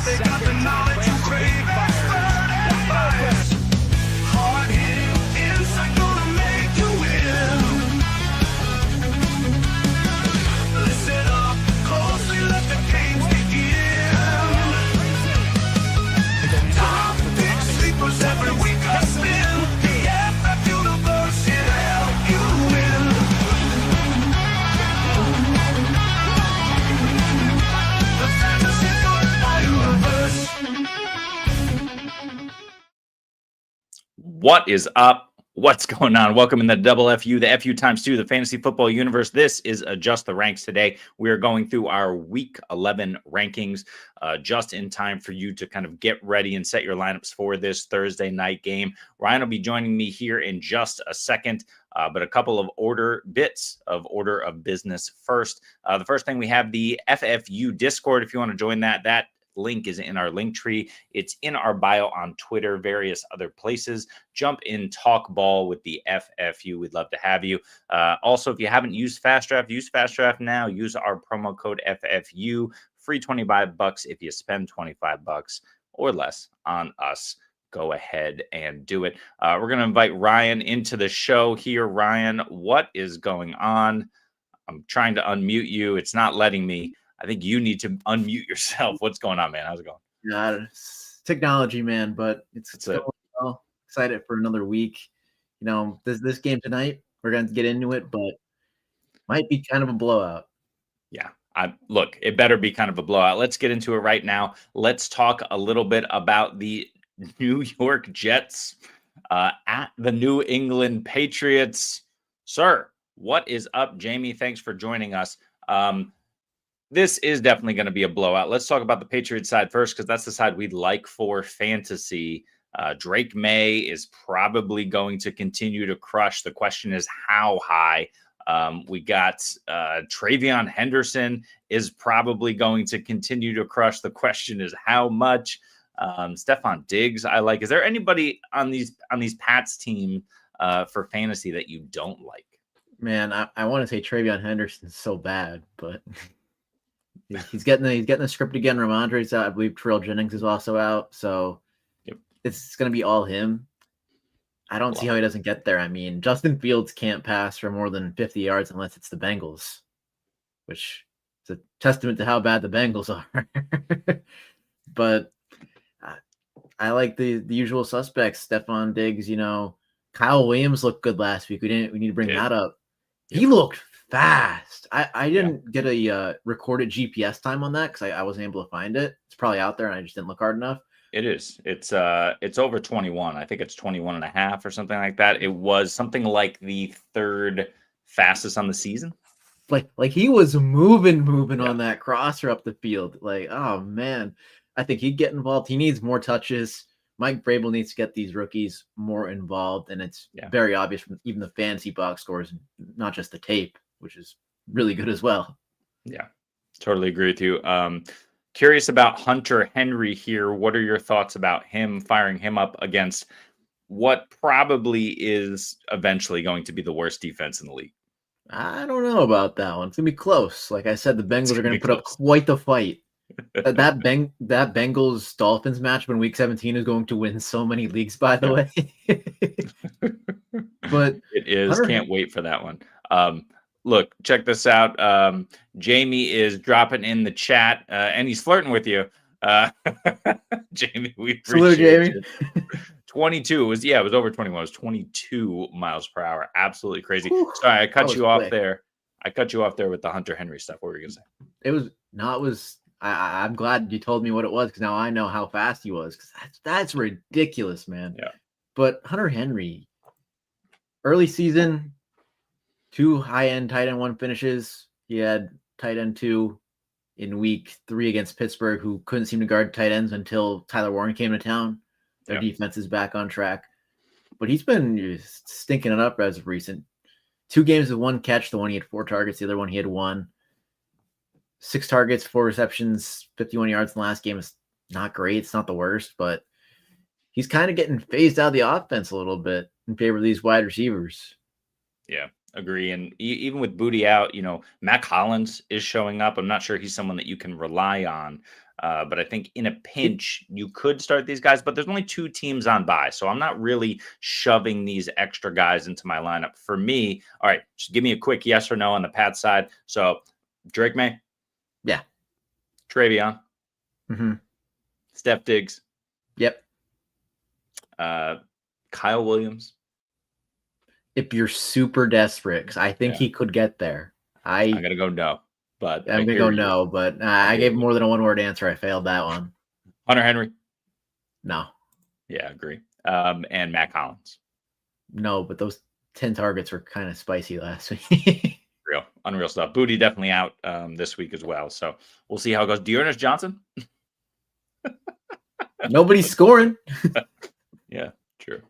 They got the knowledge you crave. Hard hit, insight gonna make you win. Listen up closely, let the games begin. Top pick sleepers every week I spin. The FF universe, it help you win. The fantasy football universe. What is up? What's going on? Welcome in the double FU, the FU times 2, the fantasy football universe. This is Adjust the Ranks today. We are going through our week 11 rankings just in time for you to kind of get ready and set your lineups for this Thursday night game. Ryan will be joining me here in just a second, but a couple of order of business first. The first thing, we have the FFU Discord. If you want to join that link is in our link tree. It's in our bio on Twitter, various other places. Jump in, talk ball with the FFU. We'd love to have you. Also, if you haven't used Fast Draft, use Fast Draft now. Use our promo code FFU. Free $25 if you spend $25 or less on us. Go ahead and do it. We're going to invite Ryan into the show here. Ryan, what is going on? I'm trying to unmute you. It's not letting me. I think you need to unmute yourself. What's going on, man? How's it going? Yeah, it's technology, man, but it's going well. Excited for another week. You know, this game tonight, we're going to get into it, but might be kind of a blowout. Yeah. Look, it better be kind of a blowout. Let's get into it right now. Let's talk a little bit about the New York Jets at the New England Patriots. Sir, what is up? Jamie, thanks for joining us. This is definitely going to be a blowout. Let's talk about the Patriots side first, because that's the side we'd like for fantasy. Drake May is probably going to continue to crush. The question is how high. We got Travion Henderson is probably going to continue to crush. The question is how much. Stephon Diggs, I like. Is there anybody on these Pats team for fantasy that you don't like? Man, I want to say Travion Henderson's so bad, but he's getting the script again. Ramondre's out. I believe Terrell Jennings is also out, so It's going to be all him. I don't see how he doesn't get there. I mean, Justin Fields can't pass for more than 50 yards unless it's the Bengals, which is a testament to how bad the Bengals are. But I like the usual suspects. Stephon Diggs, Kyle Williams looked good last week. We need to bring that up. He looked fast. I didn't get a recorded GPS time on that because I wasn't able to find it. It's probably out there and I just didn't look hard enough. It is. It's over 21. I think it's 21 and a half or something like that. It was something like the third fastest on the season. Like he was moving on that crosser up the field. Like, oh man, I think he'd get involved. He needs more touches. Mike Vrabel needs to get these rookies more involved, and it's very obvious from even the fantasy box scores, not just the tape, which is really good as well. Yeah, totally agree with you. Curious about Hunter Henry here. What are your thoughts about him, firing him up against what probably is eventually going to be the worst defense in the league? I don't know about that one. It's going to be close. Like I said, the Bengals are going to put up quite the fight. that Bengals-Dolphins matchup in Week 17 is going to win so many leagues, by the way. But it is. Can't wait for that one. Look, check this out. Jamie is dropping in the chat, and he's flirting with you. Jamie, we appreciate Jamie. it. 22 was over 21. It was 22 miles per hour. Absolutely crazy. Whew, sorry, I cut you off there. I cut you off there with the Hunter Henry stuff. What were you gonna say? I'm glad you told me what it was, because now I know how fast he was, because that's ridiculous, man. Yeah. But Hunter Henry, early season, 2 high-end tight end 1 finishes. He had tight end 2 in week 3 against Pittsburgh, who couldn't seem to guard tight ends until Tyler Warren came to town. Their defense is back on track. But he's been stinking it up as of recent. 2 games with 1 catch. The one he had 4 targets. The other one he had 1. 6 targets, 4 receptions, 51 yards in the last game is not great. It's not the worst, but he's kind of getting phased out of the offense a little bit in favor of these wide receivers. Yeah. Agree. And even with Booty out, Mac Hollins is showing up. I'm not sure he's someone that you can rely on. But I think in a pinch, you could start these guys, but there's only 2 teams on bye. So I'm not really shoving these extra guys into my lineup. For me, all right, just give me a quick yes or no on the Pat side. So Drake May. Yeah. Travion. Mm-hmm. Steph Diggs. Yep. Kyle Williams. If you're super desperate, 'cause I think he could get there. I'm going to go no. But I'm gonna go no, but I gave more than a one-word answer. I failed that one. Hunter Henry. No. Yeah, agree. And Mac Hollins. No, but those 10 targets were kind of spicy last week. Unreal stuff. Booty definitely out this week as well. So we'll see how it goes. Dearness Johnson. Nobody's scoring. Yeah, true.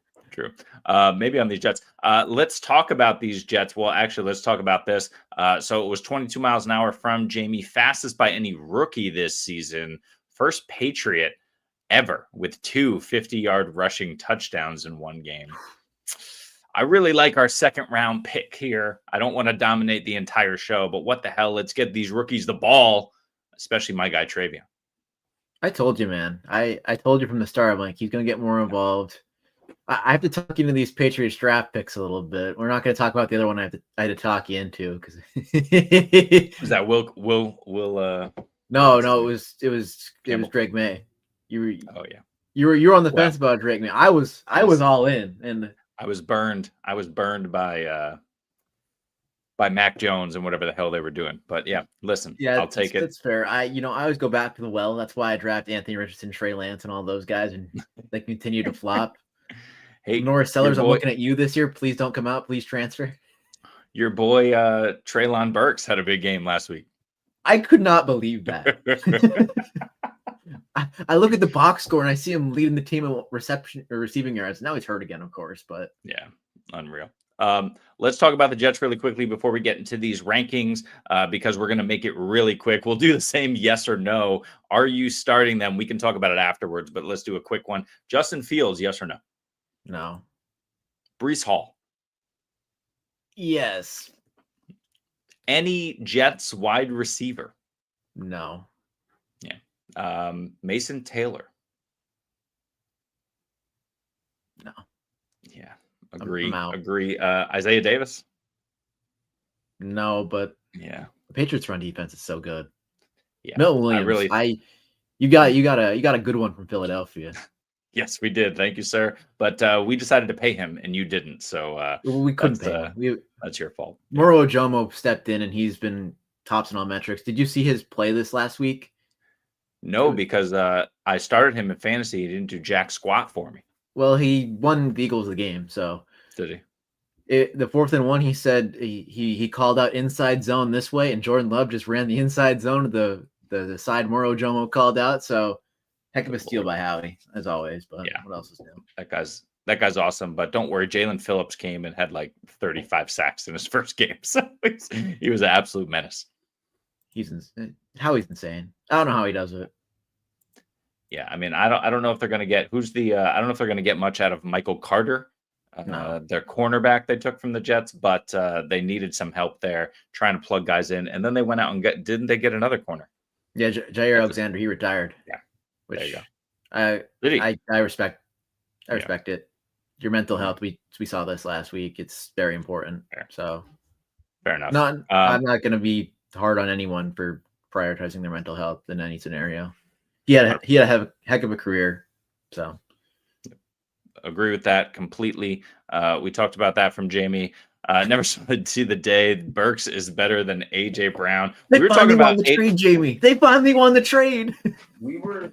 Maybe on these Jets. Let's talk about these Jets. Well, actually, let's talk about this. So it was 22 miles an hour from Jamie, fastest by any rookie this season. First Patriot ever with 2 50-yard rushing touchdowns in one game. I really like our second round pick here. I don't want to dominate the entire show, but what the hell? Let's get these rookies the ball, especially my guy Travion. I told you, man. I told you from the start. I'm like, he's going to get more involved. I have to talk you into these Patriots draft picks a little bit. We're not going to talk about the other one I had to talk you into because is that Will No, it was Drake May. You were on the fence about Drake May. I was all in, and I was burned by Mac Jones and whatever the hell they were doing. But yeah, listen, I'll take it. That's fair. I always go back to the well. That's why I draft Anthony Richardson, Trey Lance, and all those guys, and they continue to flop. Hey, Norris Sellers, I'm looking at you this year. Please don't come out. Please transfer. Your boy Treylon Burks had a big game last week. I could not believe that. I look at the box score and I see him leading the team in reception or receiving yards. Now he's hurt again, of course, but yeah, unreal. Let's talk about the Jets really quickly before we get into these rankings, because we're going to make it really quick. We'll do the same yes or no. Are you starting them? We can talk about it afterwards, but let's do a quick one. Justin Fields, yes or no? No. Breece Hall. Yes. Any Jets wide receiver? No. Yeah. Mason Taylor. No. Yeah. Agree. I'm out. Agree. Isaiah Davis. No, but yeah, the Patriots run defense is so good. Yeah. Milton Williams. You got a good one from Philadelphia. Yes, we did. Thank you, sir. But we decided to pay him, and you didn't. So we couldn't pay him. That's your fault. Moro Ojomo stepped in, and he's been tops in all metrics. Did you see his play this last week? No, because I started him in fantasy. He didn't do jack squat for me. Well, he won the Eagles the game. So did he? The 4th and 1, he said he called out inside zone this way, and Jordan Love just ran the inside zone to the side Moro Ojomo called out. So heck of a steal by Howie, as always. But yeah, what else is new? That guy's awesome. But don't worry, Jalen Phillips came and had like 35 sacks in his first game, so he was an absolute menace. Howie's insane. I don't know how he does it. Yeah, I mean, I don't know if they're going to get I don't know if they're going to get much out of Michael Carter, their cornerback they took from the Jets, but they needed some help there trying to plug guys in, and then they went out and didn't they get another corner? Yeah, Jair Alexander, he retired. Yeah, which there you go. I respect. I respect it. Your mental health. We saw this last week. It's very important. Fair. So fair enough. I'm not going to be hard on anyone for prioritizing their mental health in any scenario. He had a heck of a career. So agree with that completely. We talked about that from Jamie. Never see the day Burks is better than AJ Brown. We were talking about the trade, Jamie. They finally won the trade. we were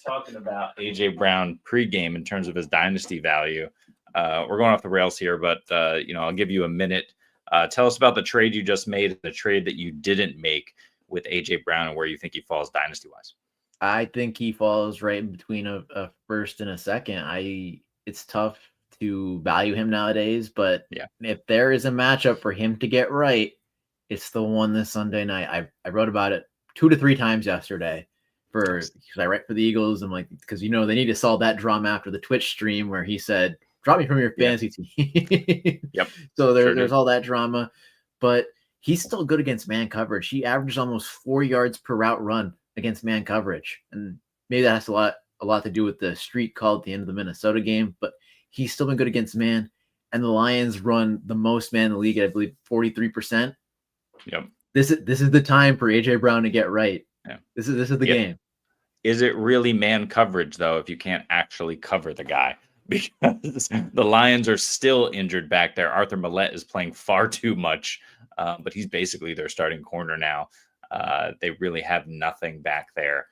talking about AJ Brown pregame in terms of his dynasty value. We're going off the rails here, but I'll give you a minute. Tell us about the trade you just made, the trade that you didn't make with AJ Brown, and where you think he falls dynasty wise. I think he falls right in between a first and a second. It's tough to value him nowadays, but if there is a matchup for him to get right, it's the one this Sunday night. I wrote about it 2 to 3 times yesterday because I write for the Eagles. I'm like, because they need to solve that drama after the Twitch stream where he said drop me from your Yeah. fantasy team. Yep. So Sure there's did. all that drama, but he's still good against man coverage. He averages almost 4 yards per route run against man coverage, and maybe that has a lot to do with the streak call at the end of the Minnesota game. But he's still been good against man, and the Lions run the most man in the league at, I believe, 43%. Yep. This is the time for AJ Brown to get right. Yeah. This is the game. Is it really man coverage, though, if you can't actually cover the guy? Because the Lions are still injured back there. Arthur Millette is playing far too much, but he's basically their starting corner now. They really have nothing back there.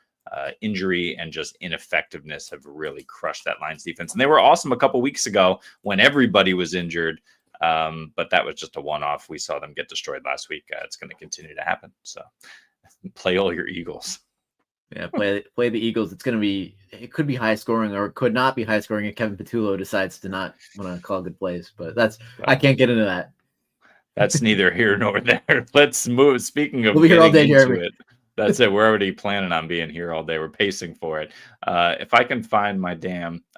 Injury and just ineffectiveness have really crushed that Lions defense. And they were awesome a couple weeks ago when everybody was injured, but that was just a one-off. We saw them get destroyed last week. It's going to continue to happen. So play all your Eagles. Yeah, play the Eagles. It could be high scoring or it could not be high scoring if Kevin Patullo decides to not want to call good plays. But I can't get into that. That's neither here nor there. Let's move. Speaking of we'll be here all day, getting into Jeremy. it, that's it. We're already planning on being here all day. We're pacing for it. If I can find my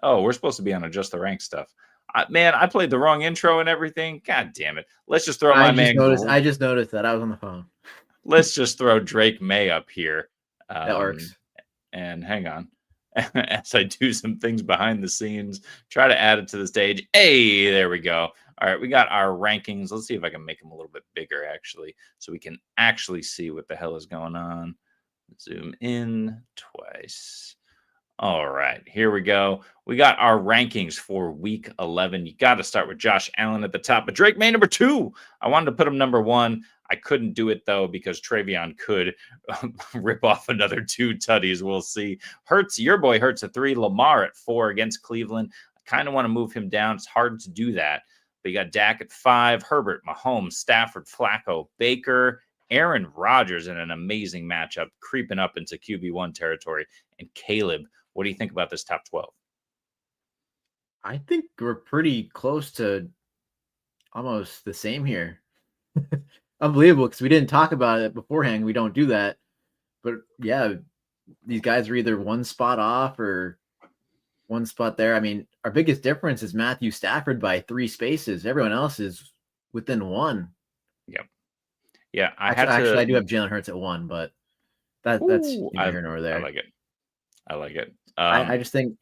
we're supposed to be on Adjust the Rank stuff. Man, I played the wrong intro and everything. God damn it. Let's just throw I just noticed that. I was on the phone. Let's just throw Drake May up here. That works. And hang on. As I do some things behind the scenes, try to add it to the stage. Hey, there we go. All right, we got our rankings. Let's see if I can make them a little bit bigger, actually, so we can actually see what the hell is going on. Zoom in twice. All right, here we go. We got our rankings for week 11. You got to start with Josh Allen at the top, but Drake May number 2. I wanted to put him number 1. I couldn't do it, though, because Travion could rip off another 2 tutties. We'll see. Hurts, your boy Hurts at 3. Lamar at 4 against Cleveland. I kind of want to move him down. It's hard to do that. But you got Dak at 5. Herbert, Mahomes, Stafford, Flacco, Baker, Aaron Rodgers in an amazing matchup, creeping up into QB1 territory. And Caleb, what do you think about this top 12? I think we're pretty close to almost the same here. Unbelievable, because we didn't talk about it beforehand. We don't do that. But yeah, these guys are either one spot off or one spot there. I mean, our biggest difference is Matthew Stafford by 3 spaces. Everyone else is within 1. Yep. Yeah, I do have Jalen Hurts at 1, but that's neither here nor there. I like it. I just think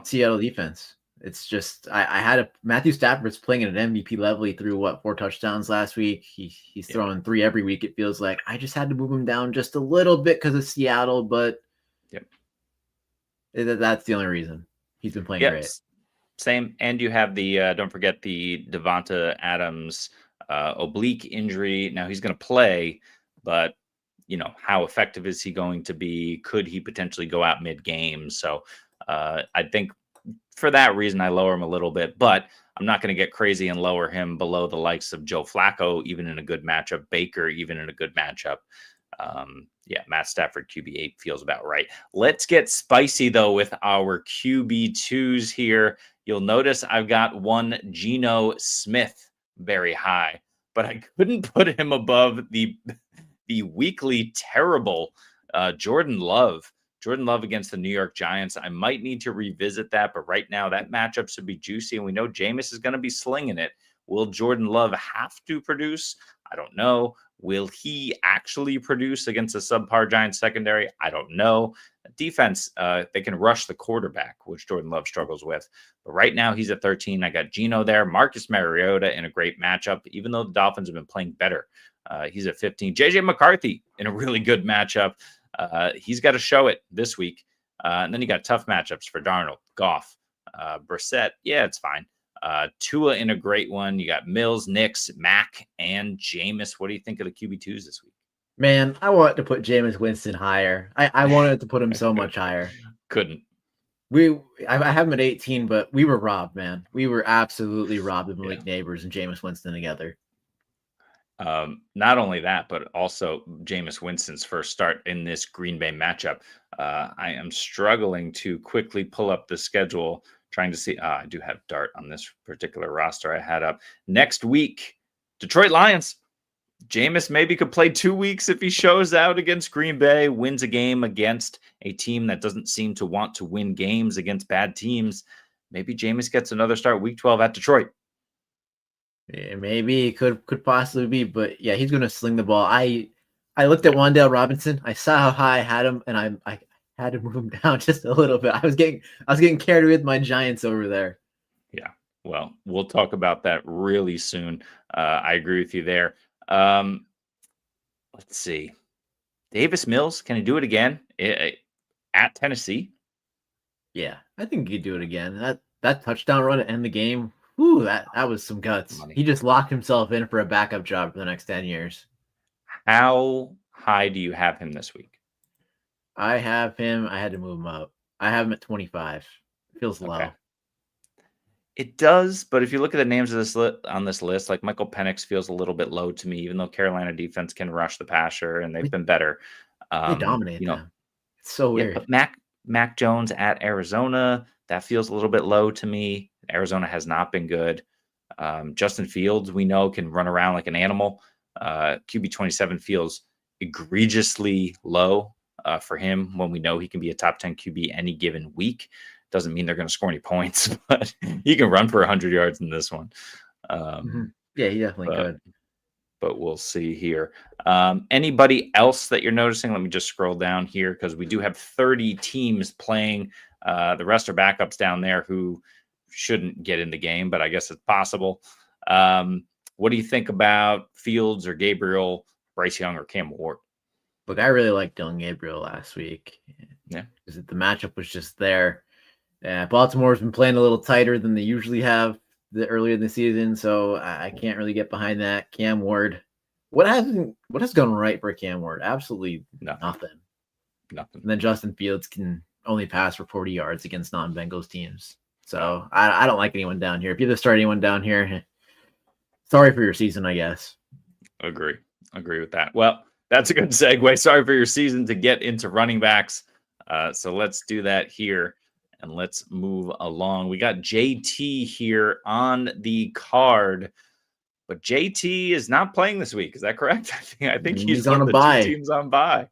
Seattle defense. It's just I had Matthew Stafford's playing at an MVP level. He threw 4 touchdowns last week. He's throwing 3 every week. It feels like I just had to move him down just a little bit because of Seattle, but that's the only reason. He's been playing great. Same. And you have the don't forget the Devonta Adams oblique injury. Now he's going to play, but how effective is he going to be? Could he potentially go out mid-game? So I think for that reason, I lower him a little bit, but I'm not going to get crazy and lower him below the likes of Joe Flacco, even in a good matchup, Baker, even in a good matchup. Matt Stafford, QB8 feels about right. Let's get spicy, though, with our QB2s here. You'll notice I've got one Geno Smith very high, but I couldn't put him above the weekly terrible Jordan Love. Jordan Love against the New York Giants. I might need to revisit that, but right now that matchup should be juicy, and we know Jameis is going to be slinging it. Will Jordan Love have to produce? I don't know. Will he actually produce against a subpar Giants secondary? I don't know. Defense, they can rush the quarterback, which Jordan Love struggles with. But right now he's at 13. I got Geno there. Marcus Mariota in a great matchup, even though the Dolphins have been playing better. He's at 15. JJ McCarthy in a really good matchup. He's got to show it this week. And then you got tough matchups for Darnold, Goff, Brissett. Yeah, it's fine. Tua in a great one. You got Mills, Nix, Mack, and Jameis. What do you think of the QB2s this week? Man, I wanted to put Jameis Winston higher. I wanted to put him so much higher. Couldn't. I have him at 18, but we were robbed, man. We were absolutely robbed of Malik Neighbors and Jameis Winston together. Not only that, but also Jameis Winston's first start in this Green Bay matchup. I am struggling to quickly pull up the schedule, trying to see. I do have Dart on this particular roster I had up. Next week, Detroit Lions. Jameis maybe could play 2 weeks if he shows out against Green Bay, wins a game against a team that doesn't seem to want to win games against bad teams. maybe Jameis gets another start week 12 at Detroit. Yeah, maybe it could possibly be, but yeah, he's gonna sling the ball. I looked at Wan'Dale Robinson. I saw how high I had him, and I had to move him down just a little bit. I was getting carried away with my Giants over there. Yeah. Well, we'll talk about that really soon. I agree with you there. Let's see. Davis Mills, can he do it again at Tennessee? Yeah, I think he could do it again. That touchdown run to end the game. Whew, that was some guts. Money. He just locked himself in for a backup job for the next 10 years. How high do you have him this week? I have him. I had to move him up. I have him at 25. Feels low. Okay. It does, but if you look at the names of on this list, like Michael Penix feels a little bit low to me, even though Carolina defense can rush the passer and they've been better. They dominate you know, them. It's so weird. But Mac Jones at Arizona, that feels a little bit low to me. Arizona has not been good. Justin Fields, we know, can run around like an animal. QB 27 feels egregiously low for him when we know he can be a top 10 QB any given week. Doesn't mean they're going to score any points, but he can run for 100 yards in this one. Yeah, he definitely could. But we'll see here. Anybody else that you're noticing? Let me just scroll down here because we do have 30 teams playing. The rest are backups down there who shouldn't get in the game, but I guess it's possible. What do you think about Fields or Gabriel, Bryce Young, or Cam Ward? Look, I really liked Dylan Gabriel last week. Yeah, because the matchup was just there. Baltimore's been playing a little tighter than they usually have earlier in the season, so I can't really get behind that. Cam Ward, what has gone right for Cam Ward? Absolutely nothing. And then Justin Fields can only pass for 40 yards against non-Bengals teams. So I don't like anyone down here. If you have to start anyone down here, sorry for your season, I guess. Agree with that. Well, that's a good segue. Sorry for your season to get into running backs. So let's do that here. And let's move along. We got JT here on the card, but JT is not playing this week. Is that correct? I think he's on a bye. Teams on bye.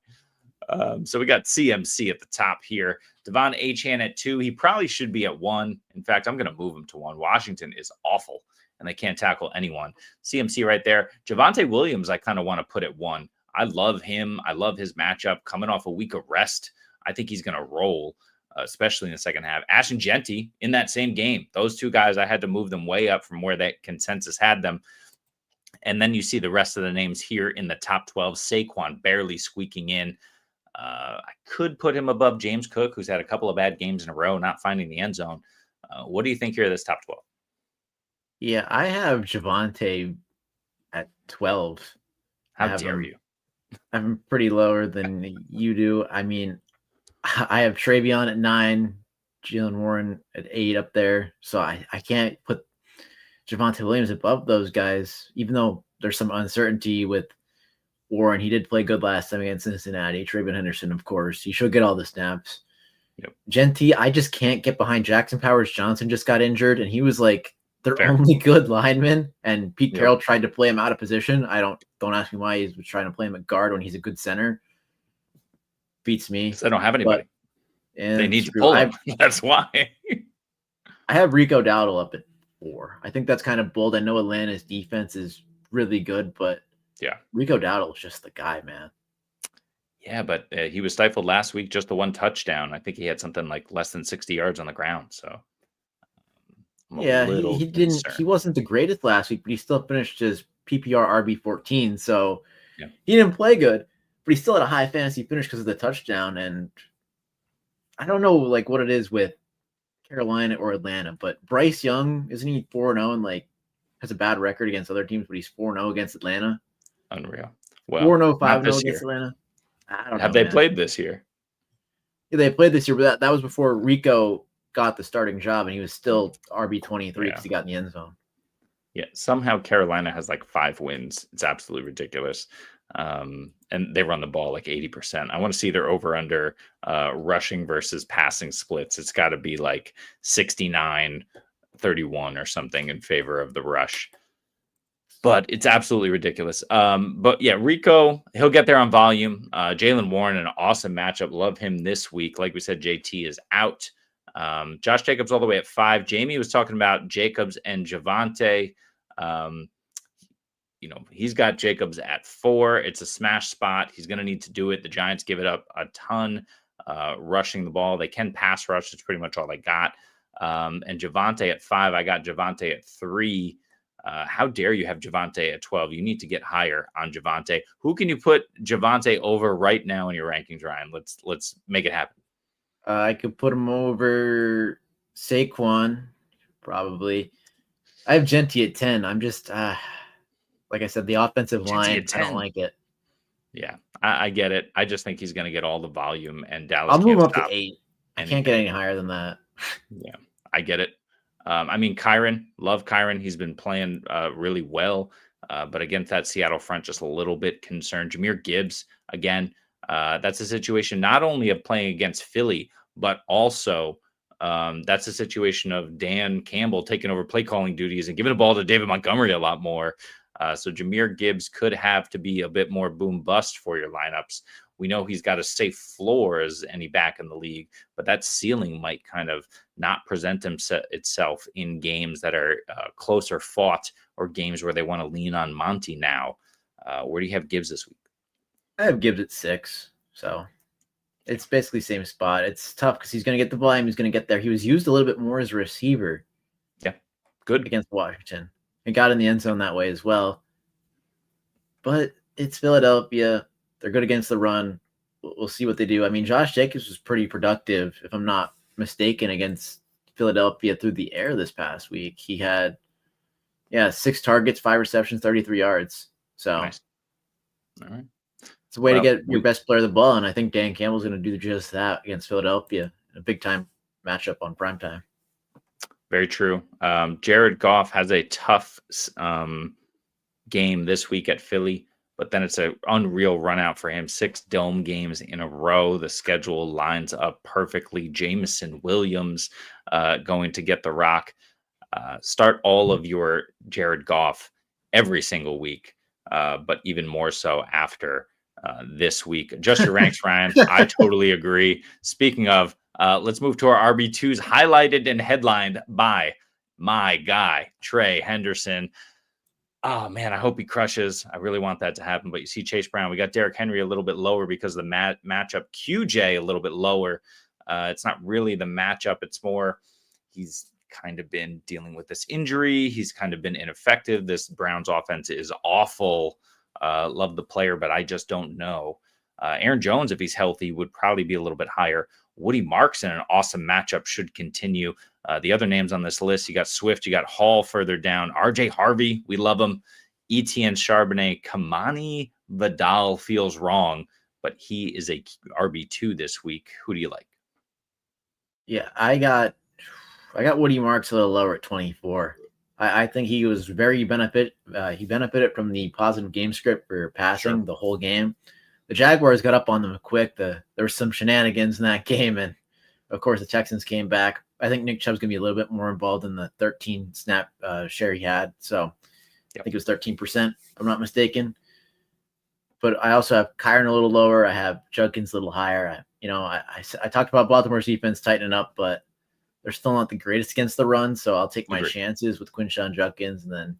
So we got CMC at the top here. Devon Achane at 2. He probably should be at 1. In fact, I'm going to move him to 1. Washington is awful, and they can't tackle anyone. CMC right there. Javonte Williams, I kind of want to put at 1. I love him. I love his matchup. Coming off a week of rest, I think he's going to roll. Especially in the second half. Ashton Jeanty in that same game. Those two guys, I had to move them way up from where that consensus had them. And then you see the rest of the names here in the top 12. Saquon barely squeaking in. I could put him above James Cook, who's had a couple of bad games in a row, not finding the end zone. What do you think here of this top 12? Yeah, I have Javonte at 12. How dare you? I'm pretty lower than you do. I mean, I have Travion at 9, Jalen Warren at 8 up there. So I can't put Javonte Williams above those guys, even though there's some uncertainty with Warren. He did play good last time against Cincinnati. Travion Henderson, of course. He should get all the snaps. Yep. Jeanty, I just can't get behind Jackson Powers Johnson just got injured, and he was like their only good lineman. And Pete Carroll tried to play him out of position. Don't ask me why he was trying to play him at guard when he's a good center. Beats me. They don't have anybody. They need to pull him. That's why. I have Rico Dowdle up at 4. I think that's kind of bold. I know Atlanta's defense is really good, but yeah, Rico Dowdle is just the guy, man. Yeah, but he was stifled last week, just the 1 touchdown. I think he had something like less than 60 yards on the ground. So yeah, he didn't. He wasn't the greatest last week, but he still finished his PPR RB14. So he didn't play good. But he still had a high fantasy finish because of the touchdown. And I don't know like what it is with Carolina or Atlanta, but Bryce Young, isn't he 4-0 and like has a bad record against other teams, but he's 4-0 against Atlanta? Unreal. Well, 4-0, 5-0 against Atlanta. I don't know. Have they played this year? Yeah, they played this year, but that was before Rico got the starting job, and he was still RB23 because he got in the end zone. Yeah, somehow Carolina has like 5 wins. It's absolutely ridiculous. And they run the ball like 80%. I want to see their over-under rushing versus passing splits. It's got to be like 69-31 or something in favor of the rush. But it's absolutely ridiculous. But yeah, Rico, he'll get there on volume. Jalen Warren, an awesome matchup. Love him this week. Like we said, JT is out. Josh Jacobs all the way at 5. Jamie was talking about Jacobs and Javonte. He's got Jacobs at 4. It's a smash spot. He's going to need to do it. The Giants give it up a ton rushing the ball. They can pass rush. It's pretty much all they got. And Javonte at 5. I got Javonte at 3. How dare you have Javonte at 12? You need to get higher on Javonte. Who can you put Javonte over right now in your rankings, Ryan? Let's make it happen. I could put him over Saquon, probably. I have Genti at 10. I'm just, like I said, the offensive line, I don't like it. Yeah, I get it. I just think he's going to get all the volume, and Dallas I'll move can't up to stop 8. I can't get any higher than that. Yeah, I get it. Kyren, love Kyren. He's been playing really well, but against that Seattle front, just a little bit concerned. Jahmyr Gibbs, again, that's a situation not only of playing against Philly, but also that's a situation of Dan Campbell taking over play calling duties and giving the ball to David Montgomery a lot more. So Jahmyr Gibbs could have to be a bit more boom bust for your lineups. We know he's got a safe floor as any back in the league, but that ceiling might kind of not present itself in games that are closer fought or games where they want to lean on Monty now. Where do you have Gibbs this week? I have Gibbs at 6. So it's basically the same spot. It's tough because he's going to get the volume. He's going to get there. He was used a little bit more as a receiver. Yeah, good. Against Washington. And got in the end zone that way as well. But it's Philadelphia. They're good against the run. We'll see what they do. I mean, Josh Jacobs was pretty productive, if I'm not mistaken, against Philadelphia through the air this past week. He had, 6 targets, 5 receptions, 33 yards. So nice. All right. It's a way to get your best player the ball, and I think Dan Campbell's going to do just that against Philadelphia. A big-time matchup on primetime. Very true. Jared Goff has a tough game this week at Philly, but then it's an unreal run out for him. 6 dome games in a row. The schedule lines up perfectly. Jameson Williams going to get the rock. Start all of your Jared Goff every single week, but even more so after this week. Adjust your ranks, Ryan. I totally agree. Speaking of, let's move to our RB2s, highlighted and headlined by my guy, Trey Henderson. Oh, man, I hope he crushes. I really want that to happen. But you see Chase Brown. We got Derrick Henry a little bit lower because of the matchup. QJ a little bit lower. It's not really the matchup. It's more he's kind of been dealing with this injury. He's kind of been ineffective. This Browns offense is awful. Love the player, but I just don't know. Aaron Jones, if he's healthy, would probably be a little bit higher. Woody Marks in an awesome matchup should continue. The other names on this list, you got Swift, you got Hall further down. RJ Harvey, we love him. Etienne Charbonnet, Kamani Vidal feels wrong, but he is a RB2 this week. Who do you like? Yeah, I got Woody Marks a little lower at 24. I think he was very he benefited from the positive game script for passing the whole game. The Jaguars got up on them quick. There were some shenanigans in that game, and of course the Texans came back. I think Nick Chubb's gonna be a little bit more involved in the 13 snap share he had. So I think it was 13%, if I'm not mistaken. But I also have Kyren a little lower. I have Judkins a little higher. I talked about Baltimore's defense tightening up, but they're still not the greatest against the run. So I'll take my chances with Quinshon Judkins, and then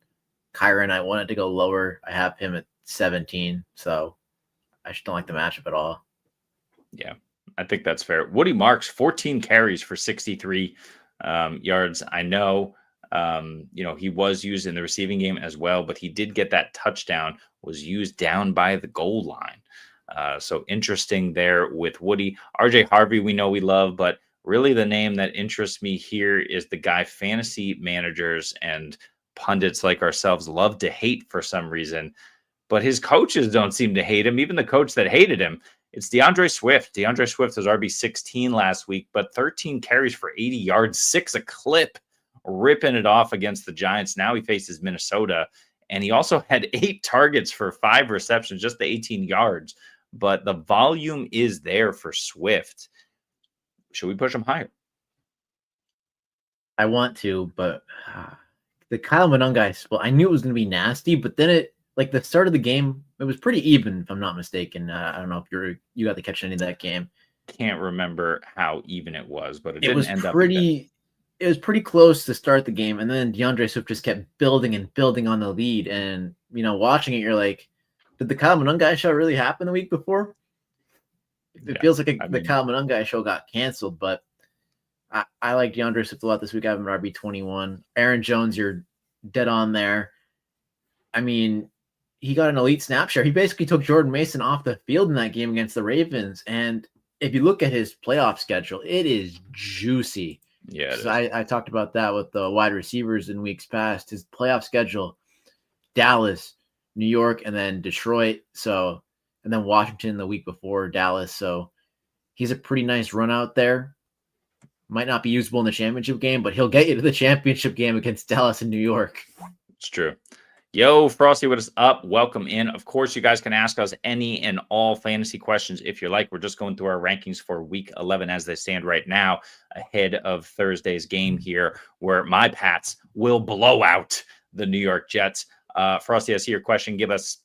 Kyren, I wanted to go lower. I have him at 17. So I just don't like the matchup at all. Yeah, I think that's fair. Woody Marks, 14 carries for 63 yards. I know, he was used in the receiving game as well, but he did get that touchdown, was used down by the goal line. So interesting there with Woody. RJ Harvey, we know we love, but really the name that interests me here is the guy fantasy managers and pundits like ourselves love to hate for some reason, but his coaches don't seem to hate him. Even the coach that hated him, it's DeAndre Swift. DeAndre Swift was RB16 last week, but 13 carries for 80 yards, 6 a clip, ripping it off against the Giants. Now he faces Minnesota, and he also had 8 targets for 5 receptions, just the 18 yards. But the volume is there for Swift. Should we push him higher? I want to, but the Kyle Manung guy, well, I knew it was going to be nasty, but then the start of the game, it was pretty even, if I'm not mistaken. I don't know if you got to catch any of that game. can't remember how even it was, but it It didn't was end up even. pretty. It was pretty close to start the game, and then DeAndre Swift just kept building and building on the lead. And watching it, you're like, did the Kyle Monangai show really happen the week before? It feels like the Kyle Monangai show got canceled, but I like DeAndre Swift a lot this week. I have him RB21. Aaron Jones, you're dead on there. I mean, he got an elite snap share. He basically took Jordan Mason off the field in that game against the Ravens. And if you look at his playoff schedule, it is juicy. Yeah. So I talked about that with the wide receivers in weeks past. His playoff schedule, Dallas, New York, and then Detroit. So, and then Washington the week before Dallas. So he's a pretty nice run out there. Might not be usable in the championship game, but he'll get you to the championship game against Dallas and New York. It's true. Yo, Frosty, what is up? Welcome in. Of course, you guys can ask us any and all fantasy questions if you like. We're just going through our rankings for week 11 as they stand right now, ahead of Thursday's game here, where my Pats will blow out the New York Jets. Frosty, I see your question. Give us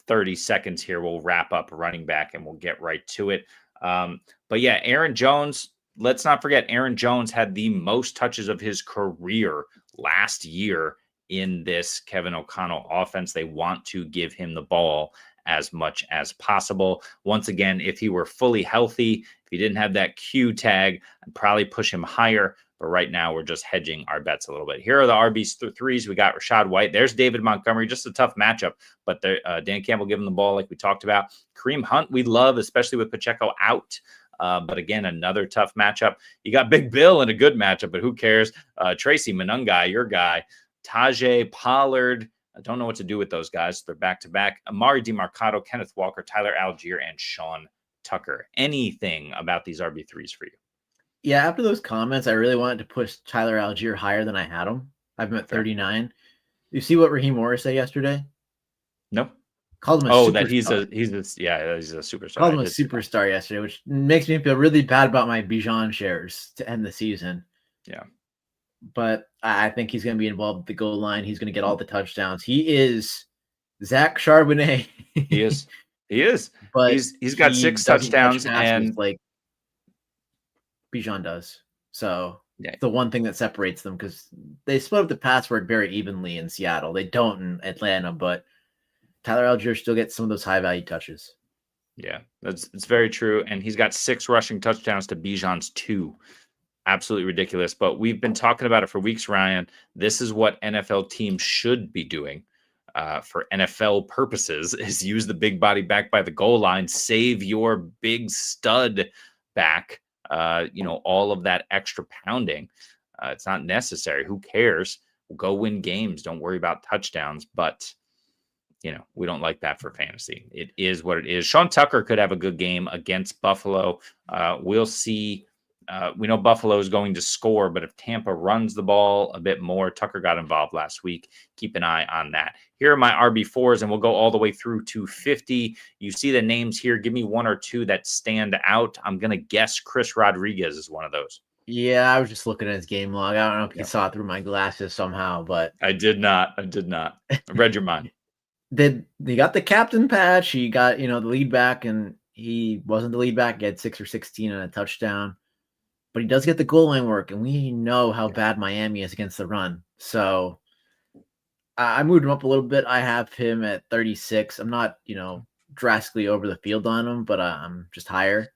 30 seconds here. We'll wrap up running back and we'll get right to it. But yeah, Aaron Jones, let's not forget, Aaron Jones had the most touches of his career last year in this Kevin O'Connell offense. They want to give him the ball as much as possible. Once again, if he were fully healthy, if he didn't have that Q tag, I'd probably push him higher. But right now, we're just hedging our bets a little bit. Here are the RB3s. We got Rachaad White. There's David Montgomery. Just a tough matchup. But Dan Campbell giving the ball like we talked about. Kareem Hunt, we love, especially with Pacheco out. But again, another tough matchup. You got Big Bill in a good matchup, but who cares? Tracy Monangai, your guy. Tajay Pollard. I don't know what to do with those guys. They're back-to-back. Amari DeMarcado, Kenneth Walker, Tyler Algier, and Sean Tucker. Anything about these RB3s for you? Yeah, after those comments, I really wanted to push Tyler Algier higher than I had him. I've him at 39. You see what Raheem Morris said yesterday? No. Called him a superstar. That he's a superstar. Called him a superstar yesterday, which makes me feel really bad about my Bijan shares to end the season. Yeah. But I think he's going to be involved at the goal line. He's going to get all the touchdowns. He is Zach Charbonnet. He is. But he's got 6 touchdowns and like Bijan does. So yeah. The one thing that separates them, because they split up the pass work very evenly in Seattle. They don't in Atlanta, but Tyler Algier still gets some of those high value touches. Yeah, it's very true. And he's got 6 rushing touchdowns to Bijan's 2. Absolutely ridiculous. But we've been talking about it for weeks, Ryan. This is what NFL teams should be doing for NFL purposes, is use the big body back by the goal line, save your big stud back, all of that extra pounding. It's not necessary. Who cares? We'll go win games. Don't worry about touchdowns. But, we don't like that for fantasy. It is what it is. Sean Tucker could have a good game against Buffalo. We'll see. We know Buffalo is going to score, but if Tampa runs the ball a bit more, Tucker got involved last week. Keep an eye on that. Here are my RB4s, and we'll go all the way through to 50. You see the names here. Give me 1 or 2 that stand out. I'm going to guess Chris Rodriguez is one of those. Yeah, I was just looking at his game log. I don't know if you saw it through my glasses somehow, but I did not. I read your mind. He got the captain patch. He got, the lead back, and he wasn't the lead back. He had 6 or 16 and a touchdown. But he does get the goal line work, and we know how bad Miami is against the run. So I moved him up a little bit. I have him at 36. I'm not, drastically over the field on him, but I'm just higher.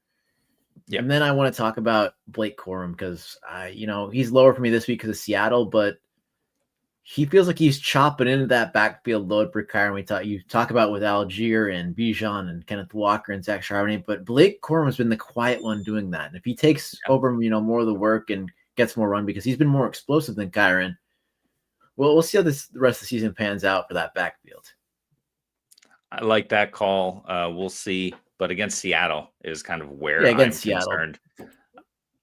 Yeah. And then I want to talk about Blake Corum because, he's lower for me this week because of Seattle, but he feels like he's chopping into that backfield load for Kyren. You talk about with Algier and Bijan and Kenneth Walker and Zach Charbonnet, but Blake Corum has been the quiet one doing that. And if he takes over, more of the work and gets more run because he's been more explosive than Kyren, well, we'll see how the rest of the season pans out for that backfield. I like that call. We'll see. But against Seattle is kind of where I'm concerned.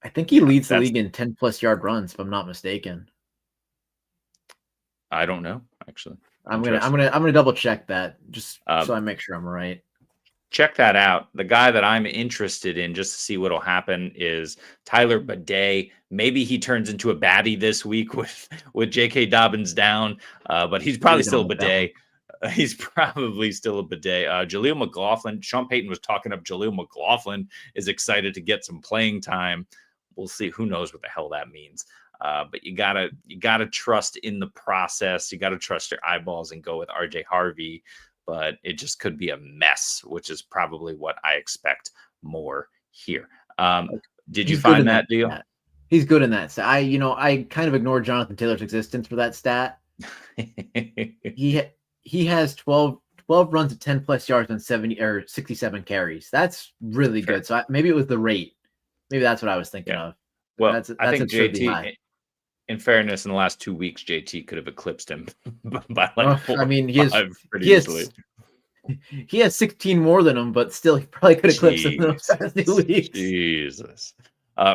I think he leads the league in 10+ yard runs, if I'm not mistaken. I don't know, actually. I'm gonna double check that just so I make sure I'm right. Check that out. The guy that I'm interested in just to see what'll happen is Tyler Bidet. Maybe he turns into a baddie this week with J.K. Dobbins down, but he's probably still Bidet. He's probably still a bidet. Jaleel McLaughlin. Sean Payton was talking up Jaleel McLaughlin is excited to get some playing time. We'll see. Who knows what the hell that means? But you gotta trust in the process. You gotta trust your eyeballs and go with RJ Harvey. But it just could be a mess, which is probably what I expect more here. Did you find that deal? Stat. He's good in that stat. I kind of ignored Jonathan Taylor's existence for that stat. He has 12 runs of 10 plus yards on 70 or 67 carries. That's really good. So maybe it was the rate. Maybe that's what I was thinking of. Well, I think JT, in fairness, in the last 2 weeks, JT could have eclipsed him by like 4 he has 16 more than him, but still he probably could eclipse him in those past 2 weeks. Jesus.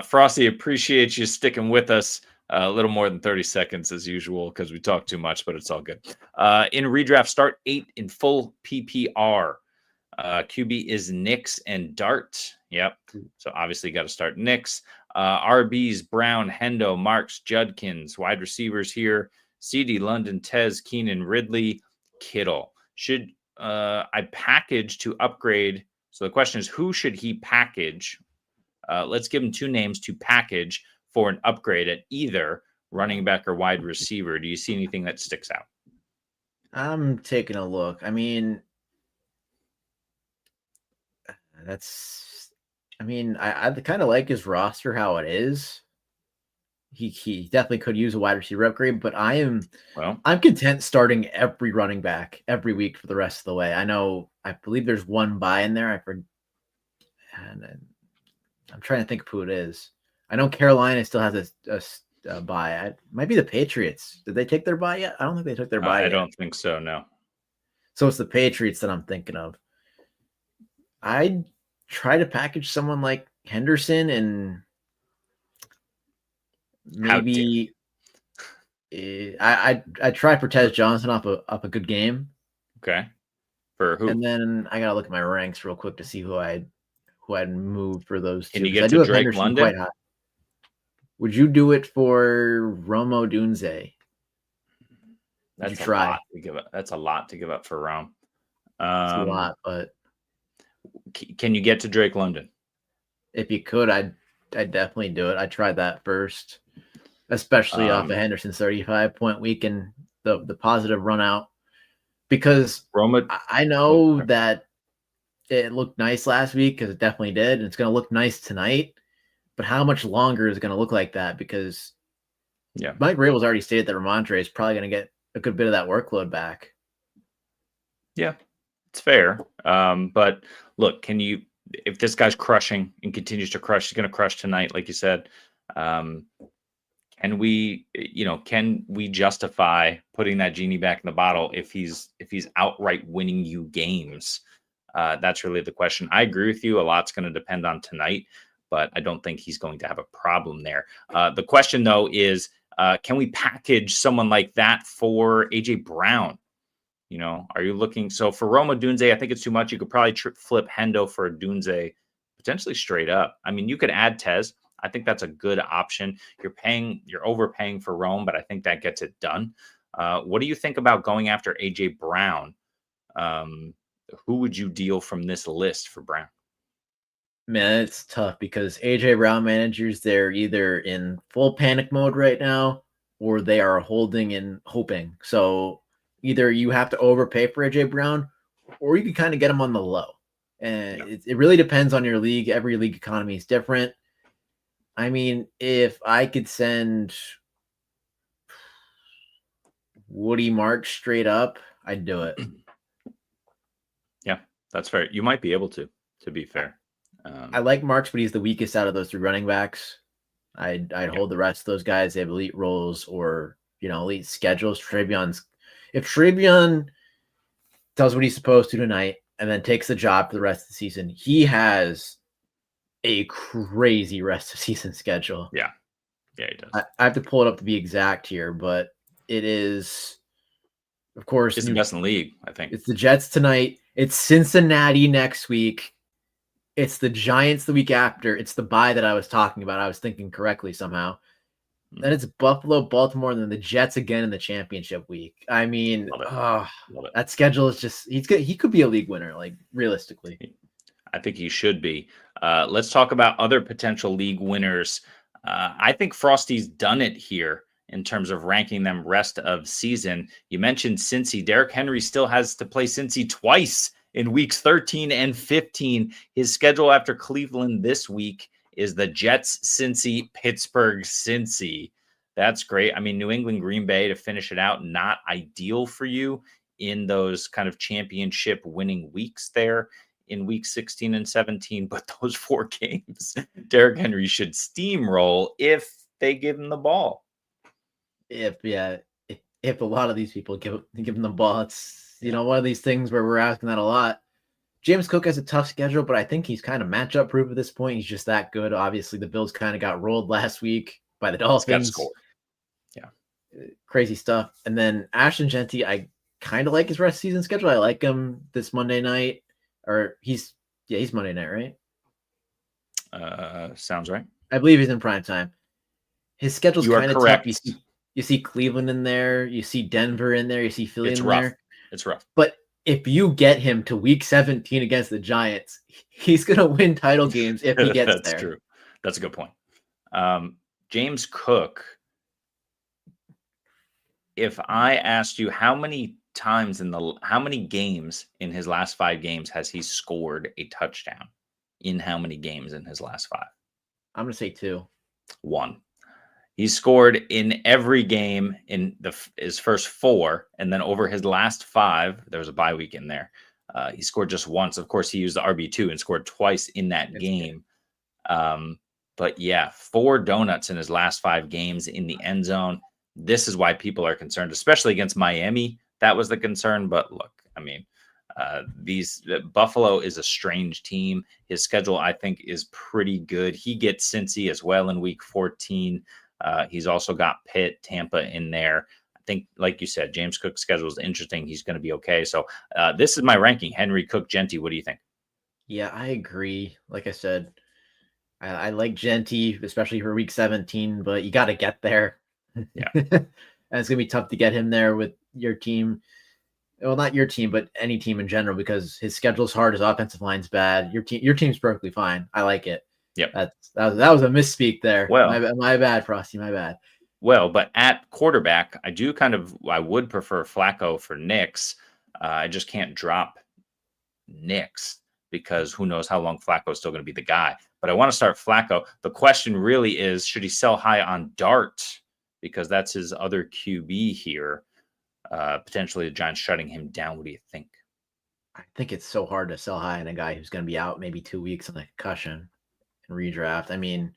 Frosty, appreciate you sticking with us a little more than 30 seconds as usual because we talk too much, but it's all good. In redraft, start 8 in full PPR. QB is Nix and Dart. Yep. So obviously got to start Nix. RBs, Brown, Hendo, Marks, Judkins. Wide receivers here. CD, London, Tez, Keenan, Ridley, Kittle. Should I package to upgrade? So the question is, who should he package? Let's give him 2 names to package for an upgrade at either running back or wide receiver. Do you see anything that sticks out? I'm taking a look. I kind of like his roster how it is. He definitely could use a wide receiver upgrade, but I'm content starting every running back every week for the rest of the way. I believe there's one bye in there. I'm trying to think of who it is. I know Carolina still has a bye. It might be the Patriots. Did they take their bye yet? I don't think they took their bye yet. I don't think so, no. So it's the Patriots that I'm thinking of. I'd try to package someone like Henderson and maybe I try for Tez Johnson off a good game. Okay. For who? And then I gotta look at my ranks real quick to see who I'd move for those two. Can you get to Drake Henderson London? Quite high. Would you do it for Rome Odunze? That's a lot to give up. That's a lot to give up for Rome. It's a lot, but can you get to Drake London? If you could, I'd definitely do it. I tried that first, especially off of Henderson's 35-point week and the positive run out, because I know that it looked nice last week because it definitely did, and it's going to look nice tonight. But how much longer is it going to look like that? Because Mike Vrabel's already stated that Ramondre is probably going to get a good bit of that workload back. Yeah, it's fair. But look, if this guy's crushing and continues to crush, he's going to crush tonight, like you said. Can we justify putting that genie back in the bottle if he's outright winning you games? That's really the question. I agree with you. A lot's going to depend on tonight, but I don't think he's going to have a problem there. The question, though, is can we package someone like that for AJ Brown? Are you looking? So for Rome Odunze, I think it's too much. You could probably flip Hendo for Odunze, potentially straight up. I mean, you could add Tez. I think that's a good option. You're overpaying for Rome, but I think that gets it done. What do you think about going after AJ Brown? Who would you deal from this list for Brown? Man, it's tough because AJ Brown managers, they're either in full panic mode right now or they are holding and hoping. So either you have to overpay for AJ Brown or you can kind of get him on the low. And it really depends on your league. Every league economy is different. I mean, if I could send Woody March straight up, I'd do it. Yeah, that's fair. You might be able to be fair. I like Marks, but he's the weakest out of those 3 running backs. I'd hold the rest of those guys. They have elite roles or, elite schedules. If Travion does what he's supposed to tonight and then takes the job for the rest of the season, he has a crazy rest of season schedule. Yeah, he does. I have to pull it up to be exact here, but it is, of course, it's the best in the league, I think. It's the Jets tonight. It's Cincinnati next week. It's the Giants the week after. It's the bye that I was talking about. I was thinking correctly somehow. Then it's Buffalo, Baltimore, and then the Jets again in the championship week. I mean, Love it. oh, Love it. that schedule is just he could be a league winner, like realistically. I think he should be. Let's talk about other potential league winners. I think Frosty's done it here in terms of ranking them rest of season. You mentioned Cincy. Derrick Henry still has to play Cincy twice in weeks 13 and 15. His schedule after Cleveland this week is the Jets, Cincy, Pittsburgh, Cincy. That's great. I mean, New England, Green Bay to finish it out, not ideal for you in those kind of championship winning weeks there in week 16 and 17. But those 4 games, Derrick Henry should steamroll if they give him the ball. If a lot of these people give him the ball, it's one of these things where we're asking that a lot. James Cook has a tough schedule, but I think he's kind of matchup proof at this point. He's just that good. Obviously, the Bills kind of got rolled last week by the Dolphins. Yeah, crazy stuff. And then Ashton Genty, I kind of like his rest of season schedule. I like him this Monday night, or he's Monday night, right? Sounds right. I believe he's in prime time. His schedule's kind of correct. tough. You see Cleveland in there, you see Denver in there, you see Philly in there. It's rough. But if you get him to week 17 against the Giants, he's going to win title games if he gets That's there. true. That's a good point. James Cook, if I asked you how many games in his last 5 games has he scored a touchdown? In how many games in his last 5? I'm going to say 2. 1. He scored in every game in his first 4, and then over his last 5, there was a bye week in there. He scored just once. Of course, he used the RB2 and scored twice in that game. But yeah, 4 donuts in his last 5 games in the end zone. This is why people are concerned, especially against Miami. That was the concern. But look, I mean, Buffalo is a strange team. His schedule, I think, is pretty good. He gets Cincy as well in week 14. He's also got Pitt, Tampa in there. I think, like you said, James Cook's schedule is interesting. He's going to be okay. So this is my ranking. Henry, Cook, Genty. What do you think? Yeah, I agree. Like I said, I like Genty, especially for week 17, but you got to get there. Yeah. And it's going to be tough to get him there with your team. Well, not your team, but any team in general, because his schedule's hard. His offensive line's bad. Your team's perfectly fine. I like it. Yep. That was a misspeak there. Well, my bad, Frosty. My bad. Well, but at quarterback, I would prefer Flacco for Knicks. I just can't drop Knicks because who knows how long Flacco is still going to be the guy. But I want to start Flacco. The question really is, should he sell high on Dart? Because that's his other QB here. Potentially the Giants shutting him down. What do you think? I think it's so hard to sell high on a guy who's going to be out maybe 2 weeks on a concussion and redraft. I mean,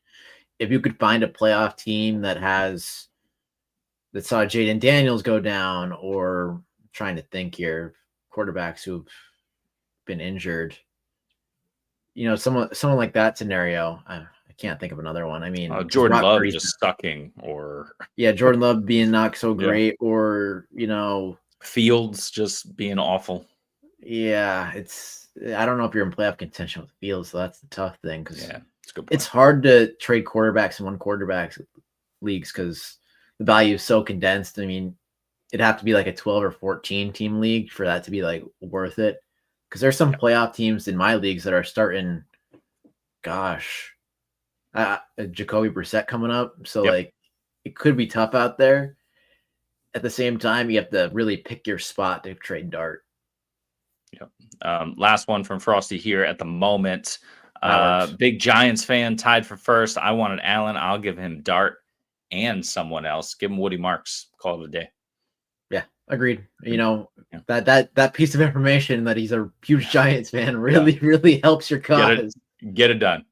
if you could find a playoff team that saw Jaden Daniels go down, or I'm trying to think here, quarterbacks who've been injured, someone like that scenario. I can't think of another one. I mean, Jordan Love just sucking, or Jordan Love being not so great, or Fields just being awful. Yeah, I don't know if you're in playoff contention with Fields, so that's the tough thing, because it's hard to trade quarterbacks in one quarterback leagues because the value is so condensed. I mean, it'd have to be like a 12 or 14 team league for that to be like worth it. Because there's some playoff teams in my leagues that are starting, Jacoby Brissett coming up. So like it could be tough out there. At the same time, you have to really pick your spot to trade Dart. Yep. Last one from Frosty here at the moment. Big Giants fan, tied for first. I wanted Allen. I'll give him Dart and someone else. Give him Woody Marks. Call it a day. Yeah, agreed. That piece of information that he's a huge Giants fan really helps your cause. Get it done.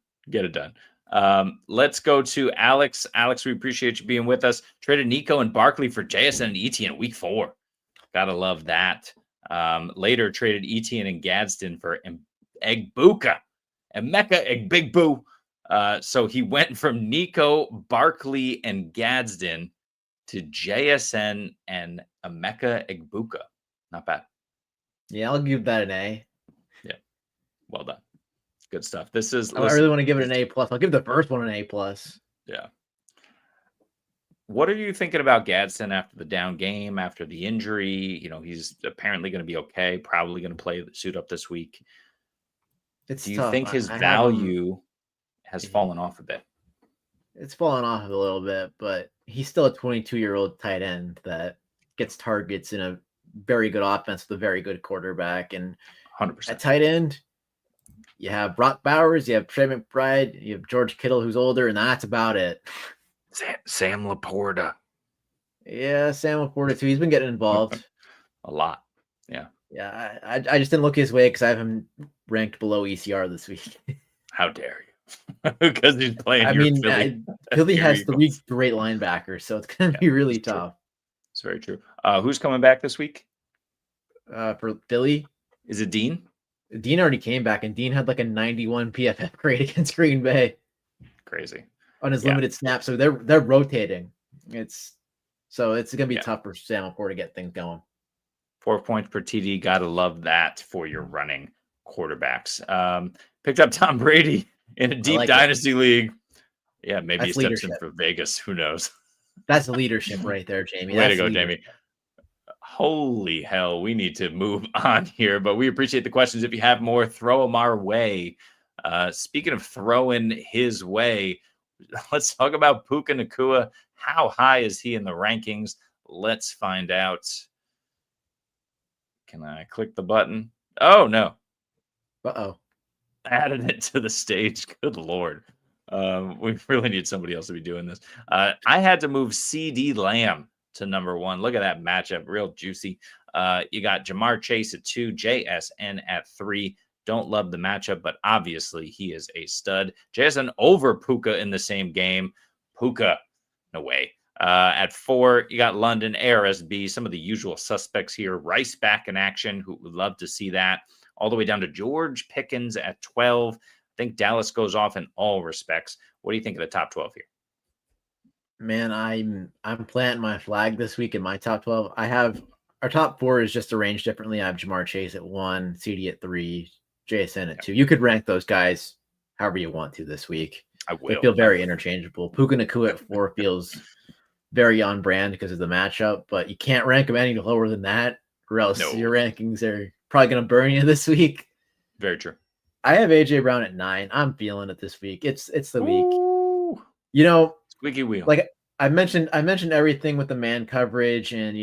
Let's go to Alex. Alex, we appreciate you being with us. Traded Nico and Barkley for JSN and Etienne in week 4. Gotta love that. Later traded Etienne and Gadsden for Egbuka and Emeka Egbuka. So he went from Nico, Barkley, and Gadsden to JSN and Emeka Egbuka. Not bad. Yeah, I'll give that an A. Yeah, well done. Good stuff. I really want to give it an A+. I'll give the first one an A+. Yeah. What are you thinking about Gadsden after the down game, after the injury? He's apparently going to be okay, probably going to suit up this week. It's Do you tough. think his I have him. value has fallen off a bit? It's fallen off a little bit, but he's still a 22-year-old tight end that gets targets in a very good offense with a very good quarterback. And 100%. at tight end, you have Brock Bowers, you have Trey McBride, you have George Kittle, who's older, and that's about it. Sam Laporta. Yeah, Sam Laporta too. He's been getting involved a lot. Yeah. Yeah, I just didn't look his way because I have him ranked below ECR this week. How dare you? Because he's playing. Philly has three great linebackers, so it's going to be really tough. True. It's very true. Who's coming back this week? For Philly, is it Dean? Dean already came back, and Dean had like a 91 PFF grade against Green Bay. Crazy on his limited snaps. So they're rotating. It's going to be tough for Sam Laporta to get things going. 4 points per TD. Gotta love that for your running quarterbacks. Picked up Tom Brady in a deep dynasty league. Yeah, maybe he steps in for Vegas. Who knows? That's leadership right there, Jamie. Way to go, Jamie. Holy hell, we need to move on here, but we appreciate the questions. If you have more, throw them our way. Speaking of throwing his way, let's talk about Puka Nacua. How high is he in the rankings? Let's find out. Can I click the button? Oh, no. Uh-oh. Added it to the stage. Good Lord. We really need somebody else to be doing this. I had to move CeeDee Lamb to number 1. Look at that matchup. Real juicy. You got Jamar Chase at 2, JSN at 3. Don't love the matchup, but obviously he is a stud. JSN over Puka in the same game. Puka, no way. At 4, you got London, ARSB, some of the usual suspects here. Rice back in action, who would love to see that. All the way down to George Pickens at 12. I think Dallas goes off in all respects. What do you think of the top 12 here? Man, I'm planting my flag this week in my top 12. I have our top 4 is just arranged differently. I have Jamar Chase at 1, CD at 3, JSN at 2. You could rank those guys however you want to this week. I will. They feel very interchangeable. Puka Nacua at 4 feels very on brand because of the matchup, but you can't rank them any lower than that, or else your rankings are probably going to burn you this week. Very true. I have AJ Brown at 9. I'm feeling it this week. It's the week. You know, squeaky wheel. Like I mentioned everything with the man coverage and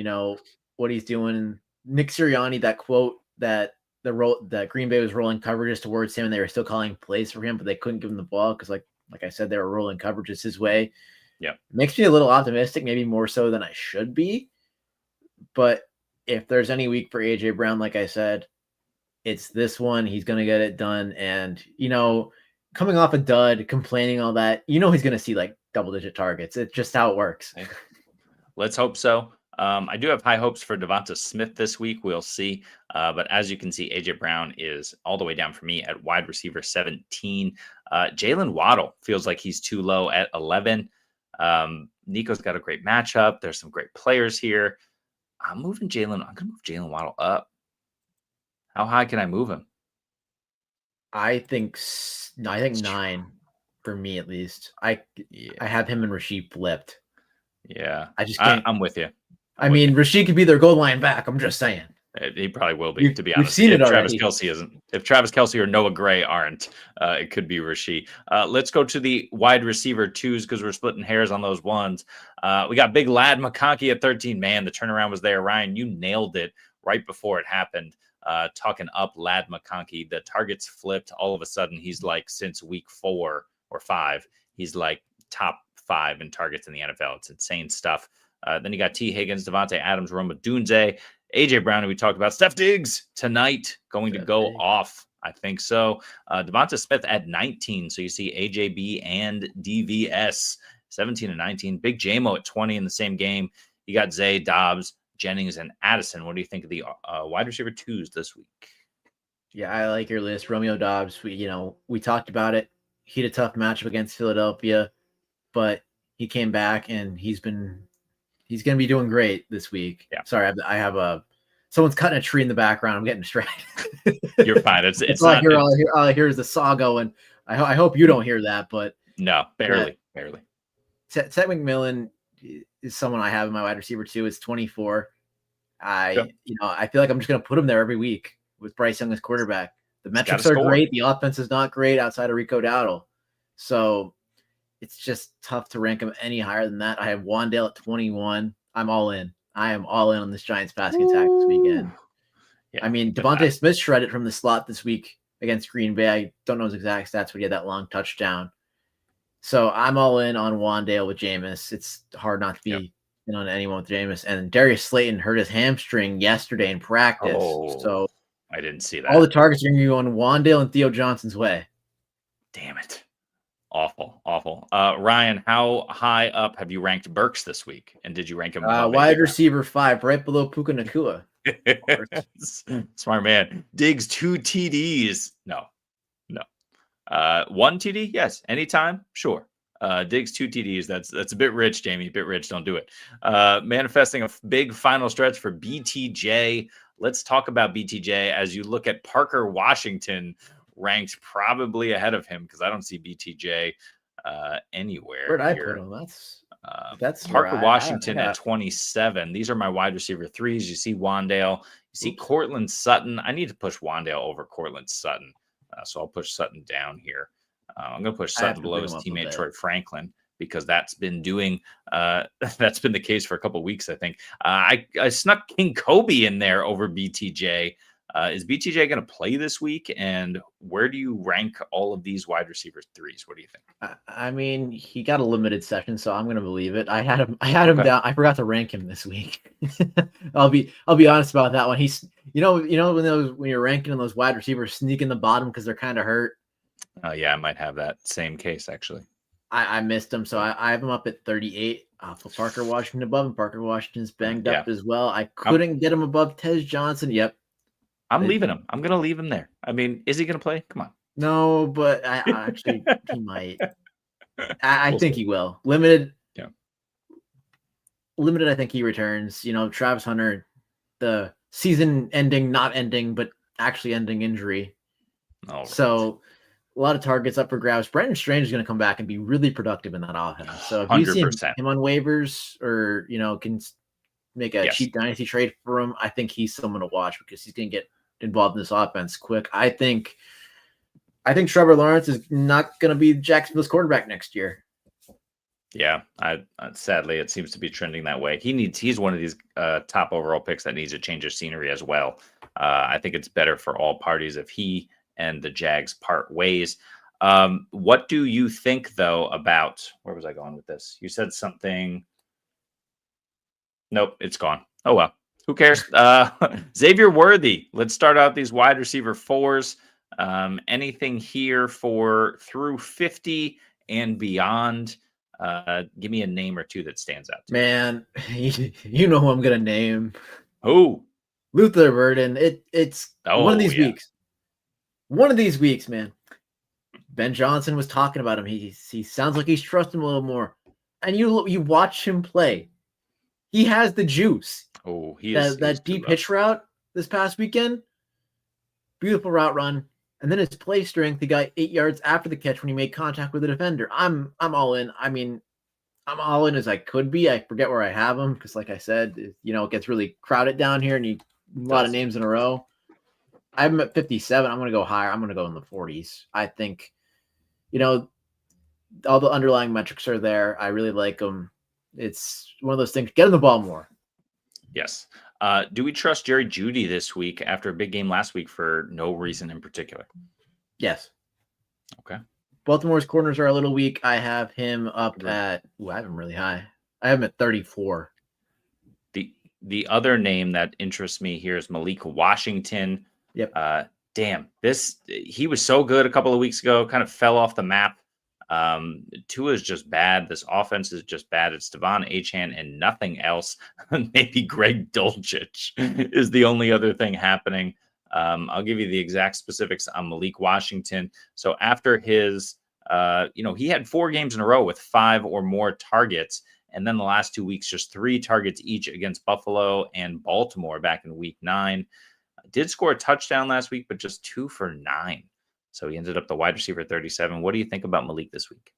what he's doing. Nick Sirianni, that quote that that Green Bay was rolling coverages towards him and they were still calling plays for him, but they couldn't give him the ball because like I said, they were rolling coverages his way. Yeah. Makes me a little optimistic, maybe more so than I should be. But if there's any week for AJ Brown, like I said, it's this one. He's going to get it done. And, coming off a dud, complaining all that, he's going to see like double-digit targets. It's just how it works. Let's hope so. I do have high hopes for Devonta Smith this week. We'll see. But as you can see, AJ Brown is all the way down for me at wide receiver 17. Jalen Waddle feels like he's too low at 11. Nico's got a great matchup. There's some great players here. I'm going to move Jalen Waddle up. How high can I move him? I think 9 for me at least. I have him and Rashid flipped. Yeah, I just can't. I'm with you. Rashid could be their goal line back. I'm just saying. He probably will be, to be honest. We've seen it Travis already. Kelce isn't. If Travis Kelce or Noah Gray aren't, it could be Rashid. Let's go to the wide receiver 2s because we're splitting hairs on those ones. We got big Ladd McConkey at 13. Man, the turnaround was there. Ryan, you nailed it right before it happened. Talking up Ladd McConkey. The targets flipped. All of a sudden, he's like, since week 4 or 5, he's like top 5 in targets in the NFL. It's insane stuff. Then you got T. Higgins, Devontae Adams, Roma Dunze, AJ Brown, who we talked about. Steph Diggs tonight going to go off. I think so. Devonta Smith at 19. So you see AJB and DVS 17 and 19. Big JMO at 20 in the same game. You got Zay, Dobbs, Jennings, and Addison. What do you think of the wide receiver 2s this week? Yeah, I like your list. Romeo Dobbs, we talked about it. He had a tough matchup against Philadelphia, but he came back and he's going to be doing great this week. Yeah. Sorry, I have someone's cutting a tree in the background. I'm getting distracted. You're fine. It's not. All all I hear is the saw going. I hope you don't hear that, but no, barely. Ted McMillan, is someone I have in my wide receiver too. It's 24. Yep. I feel like I'm just going to put him there every week with Bryce Young as quarterback. The metrics are score. great. The offense is not great outside of Rico Dowdle. So it's just tough to rank him any higher than that. I have Wandale at 21. I'm all in. I am all in on this Giants passing attack this weekend. Yeah. I mean, Devontae Smith shredded from the slot this week against Green Bay. I don't know his exact stats, but he had that long touchdown. So I'm all in on Wandale with Jameis. It's hard not to be in on anyone with Jameis. And Darius Slayton hurt his hamstring yesterday in practice. So I didn't see that. All the targets are going to be going Wandale and Theo Johnson's way. Damn it. Awful. Ryan, how high up have you ranked Burks this week? And did you rank him? Wide receiver 5, right below Puka Nacua. Smart man. Diggs 2 TDs. No. 1 TD? Yes. Anytime? Sure. Diggs 2 TDs. That's a bit rich, Jamie. A bit rich. Don't do it. Manifesting a big final stretch for BTJ. Let's talk about BTJ as you look at Parker Washington ranked probably ahead of him because I don't see BTJ anywhere. Where'd I put him? That's Parker Washington at 27. These are my wide receiver 3s. You see Wandale. You see Cortland Sutton. I need to push Wandale over Cortland Sutton. So I'll push Sutton down here. I'm going to push Sutton below his teammate Troy Franklin because that's been that's been the case for a couple of weeks, I think. I snuck King Kobe in there over BTJ. Is BTJ going to play this week? And where do you rank all of these wide receivers 3s? What do you think? I mean, he got a limited session, so I'm going to believe it. I had him down. I forgot to rank him this week. I'll be honest about that one. He's, when you're ranking those wide receivers sneak in the bottom because they're kind of hurt. Yeah, I might have that same case actually. I missed him, so I have him up at 38. I'll put Parker Washington above him. Parker Washington's banged up as well. I couldn't get him above Tez Johnson. Yep. I'm leaving him. I'm going to leave him there. I mean, is he going to play? Come on. No, but I actually he might. I think he will. Limited. Yeah. Limited. I think he returns. Travis Hunter, the season-ending, not ending, but actually ending injury. Right. So a lot of targets up for grabs. Brenton Strange is going to come back and be really productive in that offense. So if 100%. You see him on waivers or can make a cheap dynasty trade for him, I think he's someone to watch because he's going to get involved in this offense quick. I think Trevor Lawrence is not going to be Jacksonville's quarterback next year. Yeah, sadly it seems to be trending that way. He's one of these top overall picks that needs a change of scenery as well. I think it's better for all parties if he and the Jags part ways. What do you think though about where was I going with this? You said something. Nope, it's gone. Oh well. Who cares? Xavier Worthy. Let's start out these wide receiver 4s. Anything here for through 50 and beyond? Give me a name or two that stands out. Man, you know who I'm going to name. Who? Luther Burden. It's one of these weeks. One of these weeks, man. Ben Johnson was talking about him. He sounds like he's trusting him a little more. And you watch him play. He has the juice. Oh, that deep hitch route this past weekend. Beautiful route run. And then his play strength, he got 8 yards after the catch when he made contact with the defender. I'm all in. I mean, I'm all in as I could be. I forget where I have him because, like I said, it gets really crowded down here and a lot of names in a row. I'm at 57. I'm going to go higher. I'm going to go in the 40s. I think, all the underlying metrics are there. I really like them. It's one of those things. Get him the ball more. Yes. Do we trust Jerry Jeudy this week after a big game last week for no reason in particular? Yes. Okay. Baltimore's corners are a little weak. I have him up at I have him really high. I have him at 34. The other name that interests me here is Malik Washington. Yep. Damn. He was so good a couple of weeks ago, kind of fell off the map. Tua is just bad. This offense is just bad. It's Devon Achane and nothing else. Maybe Greg Dulcich is the only other thing happening. I'll give you the exact specifics on Malik Washington. So after his, he had 4 games in a row with 5 or more targets. And then the last 2 weeks, just 3 targets each against Buffalo and Baltimore back in week 9. Did score a touchdown last week, but just 2 for 9. So he ended up the wide receiver 37. What do you think about Malik this week?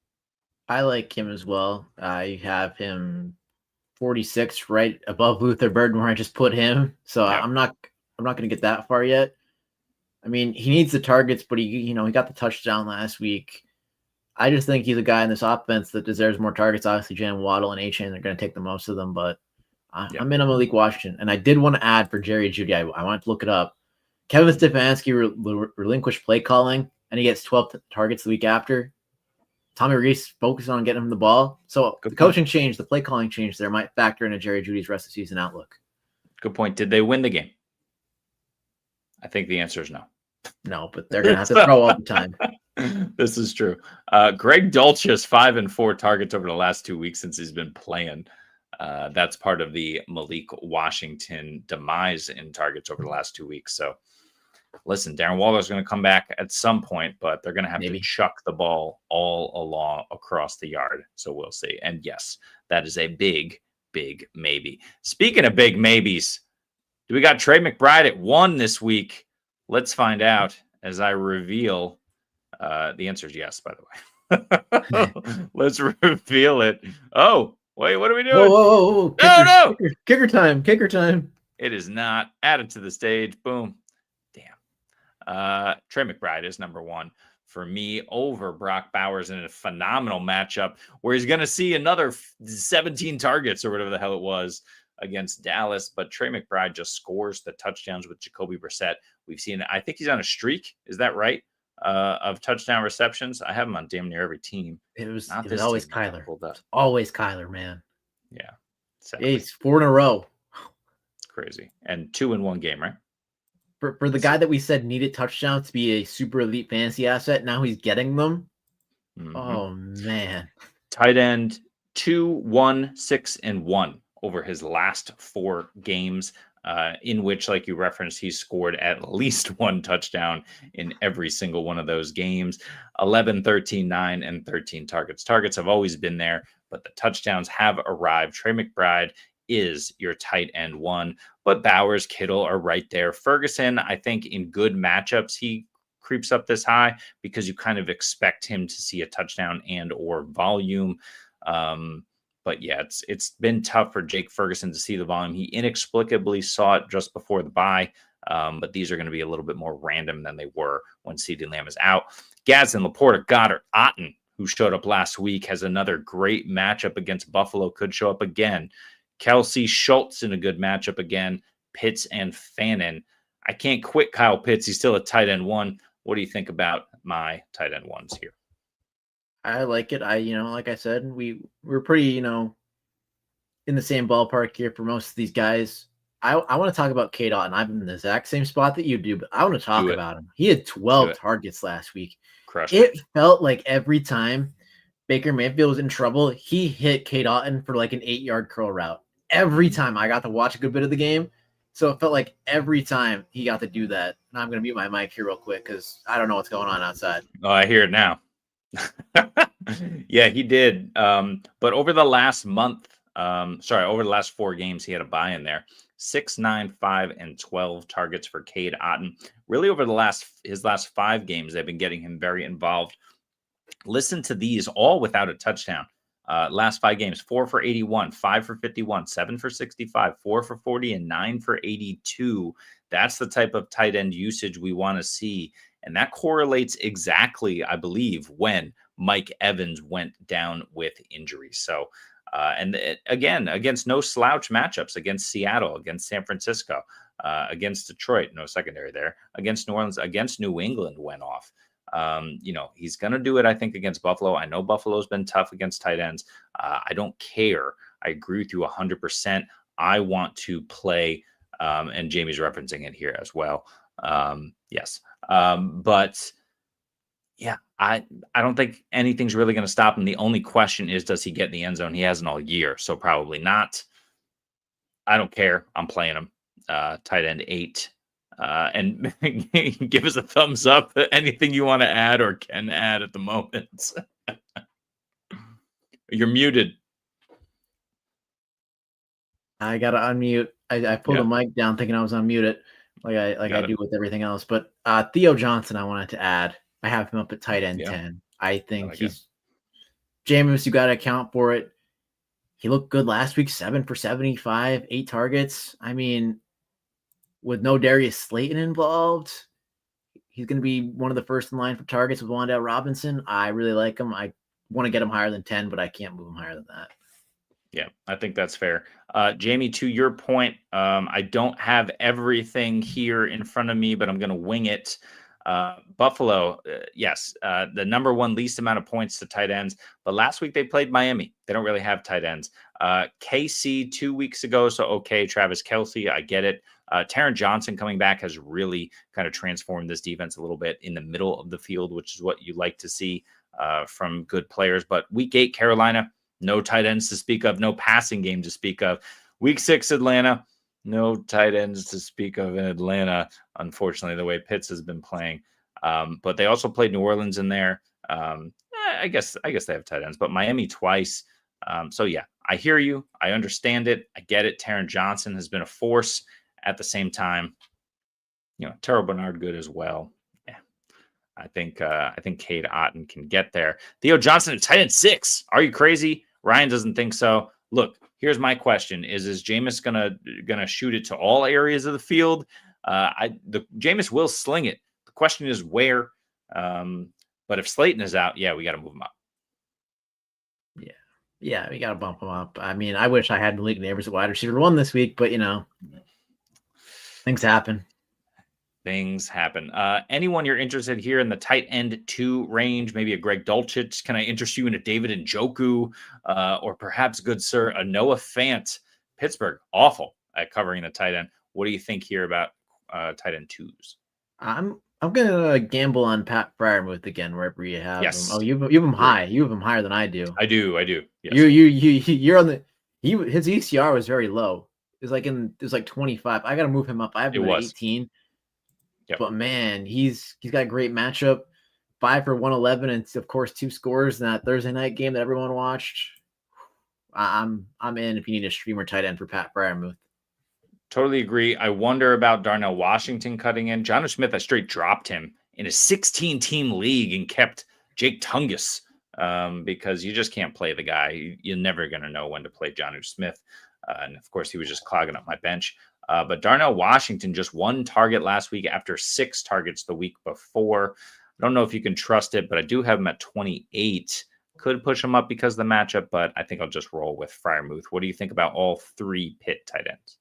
I like him as well. I have him 46, right above Luther Burden, where I just put him. So Yeah. I'm not going to get that far yet. I mean, he needs the targets, but he got the touchdown last week. I just think he's a guy in this offense that deserves more targets. Obviously, Jalen Waddle and Achane are going to take the most of them, but I'm in on Malik Washington. And I did want to add for Jerry Jeudy, I wanted to look it up. Kevin Stefanski relinquished play calling, and he gets 12 targets the week after. Tommy Reese focused on getting him the ball. So the coaching change, the play calling change there might factor into Jerry Jeudy's rest of the season outlook. Good point. Did they win the game? I think the answer is no. No, but they're going to have to throw all the time. This is true. Greg Dulcich, 5 and 4 targets over the last 2 weeks since he's been playing. That's part of the Malik Washington demise in targets over the last 2 weeks. So listen, Darren Waller's going to come back at some point, but they're going to have to chuck the ball all along across the yard. So we'll see. And yes, that is a big, big maybe. Speaking of big maybes, do we got Trey McBride at 1 this week? Let's find out as I reveal. The answer is yes, by the way. Let's reveal it. Oh, wait, what are we doing? Whoa. No. Kicker time. It is not. Added to the stage. Boom. Damn. Trey McBride is number 1 for me over Brock Bowers in a phenomenal matchup where he's going to see another 17 targets or whatever the hell it was against Dallas. But Trey McBride just scores the touchdowns with Jacoby Brissett. We've seen, I think he's on a streak. Is that right? Of touchdown receptions. I have him on damn near every team. It was always Kyler. It's always Kyler, man. Yeah. Exactly. He's 4 in a row. Crazy. And 2 in 1 game, right? For the guy that we said needed touchdowns to be a super elite fantasy asset, now he's getting them. Mm-hmm. Oh, man. Tight end 2, 1, 6, and 1 over his last 4 games. In which, like you referenced, he scored at least 1 touchdown in every single one of those games. 11, 13, 9, and 13 targets. Targets have always been there, but the touchdowns have arrived. Trey McBride is your tight end 1, but Bowers, Kittle are right there. Ferguson, I think in good matchups, he creeps up this high because you kind of expect him to see a touchdown and or volume. But yeah, it's been tough for Jake Ferguson to see the volume. He inexplicably saw it just before the bye, but these are going to be a little bit more random than they were when CeeDee Lamb is out. Gadsden, Laporta, Goddard, Otten, who showed up last week, has another great matchup against Buffalo, could show up again. Kelsey, Schultz in a good matchup again. Pitts and Fannin. I can't quit Kyle Pitts. He's still a tight end 1. What do you think about my tight end 1s here? I like it. Like I said, we're pretty, in the same ballpark here for most of these guys. I want to talk about Cade Otton. I'm in the exact same spot that you do, but I want to talk about him. He had 12 targets last week. It felt like every time Baker Mayfield was in trouble, he hit Cade Otton for like an 8-yard curl route. Every time. I got to watch a good bit of the game. So it felt like every time he got to do that. And I'm going to mute my mic here real quick because I don't know what's going on outside. Oh, I hear it now. Yeah, he did. But over the last month, over the last 4 games, he had a bye in there. 6, 9, 5, and 12 targets for Cade Otton. Really, over his last 5 games, they've been getting him very involved. Listen to these, all without a touchdown. Last 5 games: 4 for 81, 5 for 51, 7 for 65, 4 for 40, and 9 for 82. That's the type of tight end usage we want to see. And that correlates exactly, I believe, when Mike Evans went down with injury. So, again, against no slouch matchups, against Seattle, against San Francisco, against Detroit, no secondary there, against New Orleans, against New England went off. He's going to do it, I think, against Buffalo. I know Buffalo's been tough against tight ends. I don't care. I agree with you 100%. I want to play, and Jamie's referencing it here as well. Yes. But yeah, I don't think anything's really going to stop him. The only question is, does he get in the end zone? He hasn't all year, so probably not. I don't care. I'm playing him. Tight end 8. And give us a thumbs up. Anything you want to add or can add at the moment. You're muted. I gotta unmute. I pulled the mic down thinking I was unmuted, like I do with everything else. But Theo Johnson, I wanted to add. I have him up at tight end 10. I think he's Jameis. You got to account for it. he looked good last week, 7 for 75, 8 targets. I mean, with no Darius Slayton involved, he's going to be one of the first in line for targets with Wan'Dale Robinson. I really like him. I want to get him higher than 10, but I can't move him higher than that. Yeah, I think that's fair. Jamie, to your point, I don't have everything here in front of me, but I'm going to wing it. Buffalo, yes, the number one least amount of points to tight ends, but last week they played Miami. They don't really have tight ends. KC 2 weeks ago, so okay, Travis Kelce, I get it. Taron Johnson coming back has really kind of transformed this defense a little bit in the middle of the field, which is what you like to see from good players. But week 8, Carolina, no tight ends to speak of, no passing game to speak of. Week 6, Atlanta, no tight ends to speak of in Atlanta, unfortunately, the way Pitts has been playing. But they also played New Orleans in there. I guess they have tight ends, but Miami twice. So, yeah, I hear you. I understand it. I get it. Taron Johnson has been a force. At the same time, Terrell Bernard good as well. Yeah, I think Cade Otton can get there. Theo Johnson at tight end 6. Are you crazy? Ryan doesn't think so. Look, here's my question: Is Jameis gonna shoot it to all areas of the field? Jameis will sling it. The question is where. But if Slayton is out, yeah, we got to move him up. Yeah, we got to bump him up. I mean, I wish I had Malik Neighbors at wide receiver 1 this week, but things happen. Things happen. Anyone you're interested here in the tight end 2 range, maybe a Greg Dulcich? Can I interest you in a David Njoku, or perhaps, good sir, a Noah Fant? Pittsburgh, awful at covering the tight end. What do you think here about tight end 2s? I'm gonna gamble on Pat Freiermuth again wherever you have yes. him. Oh, you have him high. You have him higher than I do. I do. Yes. You're on the. His ECR was very low. It was like 25. I gotta move him up. I have him at 18. Yep. But man, he's got a great matchup. 5 for 111, and of course 2 scores in that Thursday night game that everyone watched. I'm in if you need a streamer tight end for Pat Freiermuth. Totally agree. I wonder about Darnell Washington cutting in. Jonnu Smith, I straight dropped him in a 16-team league and kept Jake Tungus because you just can't play the guy. You're never going to know when to play Jonnu Smith. And, of course, he was just clogging up my bench. But Darnell Washington, just 1 target last week after 6 targets the week before. I don't know if you can trust it, but I do have him at 28. Could push him up because of the matchup, but I think I'll just roll with Freiermuth. What do you think about all 3 Pitt tight ends?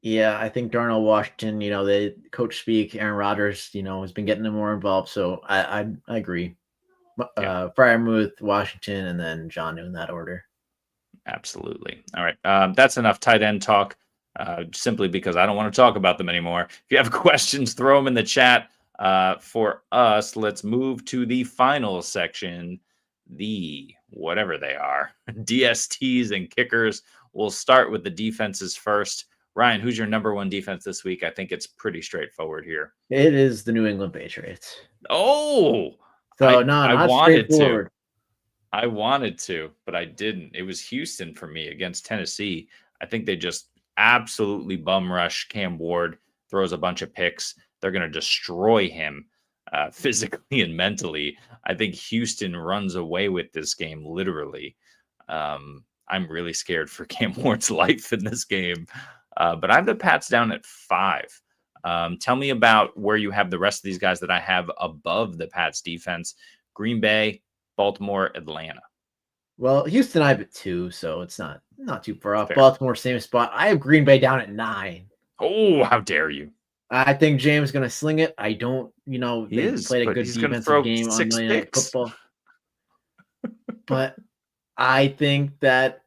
Yeah, I think Darnell Washington, the coach speak, Aaron Rodgers, has been getting them more involved. So I agree. Freiermuth, Washington, and then Jonnu in that order. Absolutely. All right. That's enough tight end talk, simply because I don't want to talk about them anymore. If you have questions, throw them in the chat. For us, let's move to the final section, the whatever they are, DSTs and kickers. We'll start with the defenses first. Ryan, who's your number 1 defense this week? I think it's pretty straightforward here. It is the New England Patriots. Oh, so I wanted to. I wanted to, but I didn't. It was Houston for me against Tennessee. I think they just absolutely bum rush Cam Ward, throws a bunch of picks. They're going to destroy him physically and mentally. I think Houston runs away with this game, literally. I'm really scared for Cam Ward's life in this game. But I have the Pats down at 5. Tell me about where you have the rest of these guys that I have above the Pats defense. Green Bay, Baltimore, Atlanta. Well, Houston I have at 2, so it's not too far off. Fair. Baltimore, same spot. I have Green Bay down at 9. Oh, how dare you. I think James is going to sling it. I don't, they played a good defensive game on Monday Night Football. But I think that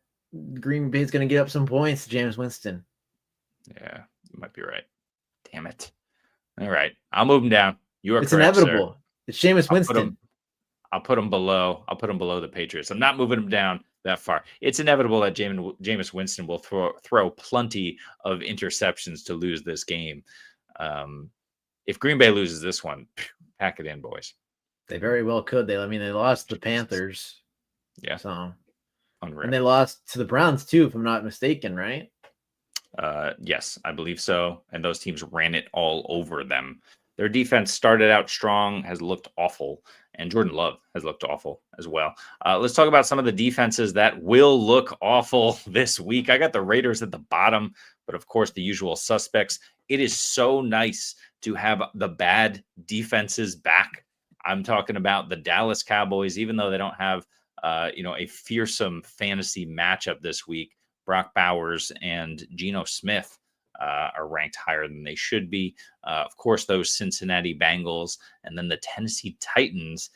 Green Bay is going to get up some points to Jameis Winston. Yeah, you might be right. Damn it. All right. I'll move him down. You are It's correct, inevitable. Sir. It's Jameis Winston. I'll put him below the Patriots. I'm not moving him down that far. It's inevitable that Jameis Winston will throw plenty of interceptions to lose this game. If Green Bay loses this one, pack it in, boys. They very well could. They lost to the Panthers. Yeah. So, unreal. And they lost to the Browns too, if I'm not mistaken, right? Yes, I believe so. And those teams ran it all over them. Their defense started out strong, has looked awful, And Jordan Love has looked awful as well. Let's talk about some of the defenses that will look awful this week. I got the Raiders at the bottom, but of course, the usual suspects. It is so nice to have the bad defenses back. I'm talking about the Dallas Cowboys, even though they don't have a fearsome fantasy matchup this week. Brock Bowers and Geno Smith are ranked higher than they should be. Of course, those Cincinnati Bengals and then the Tennessee Titans.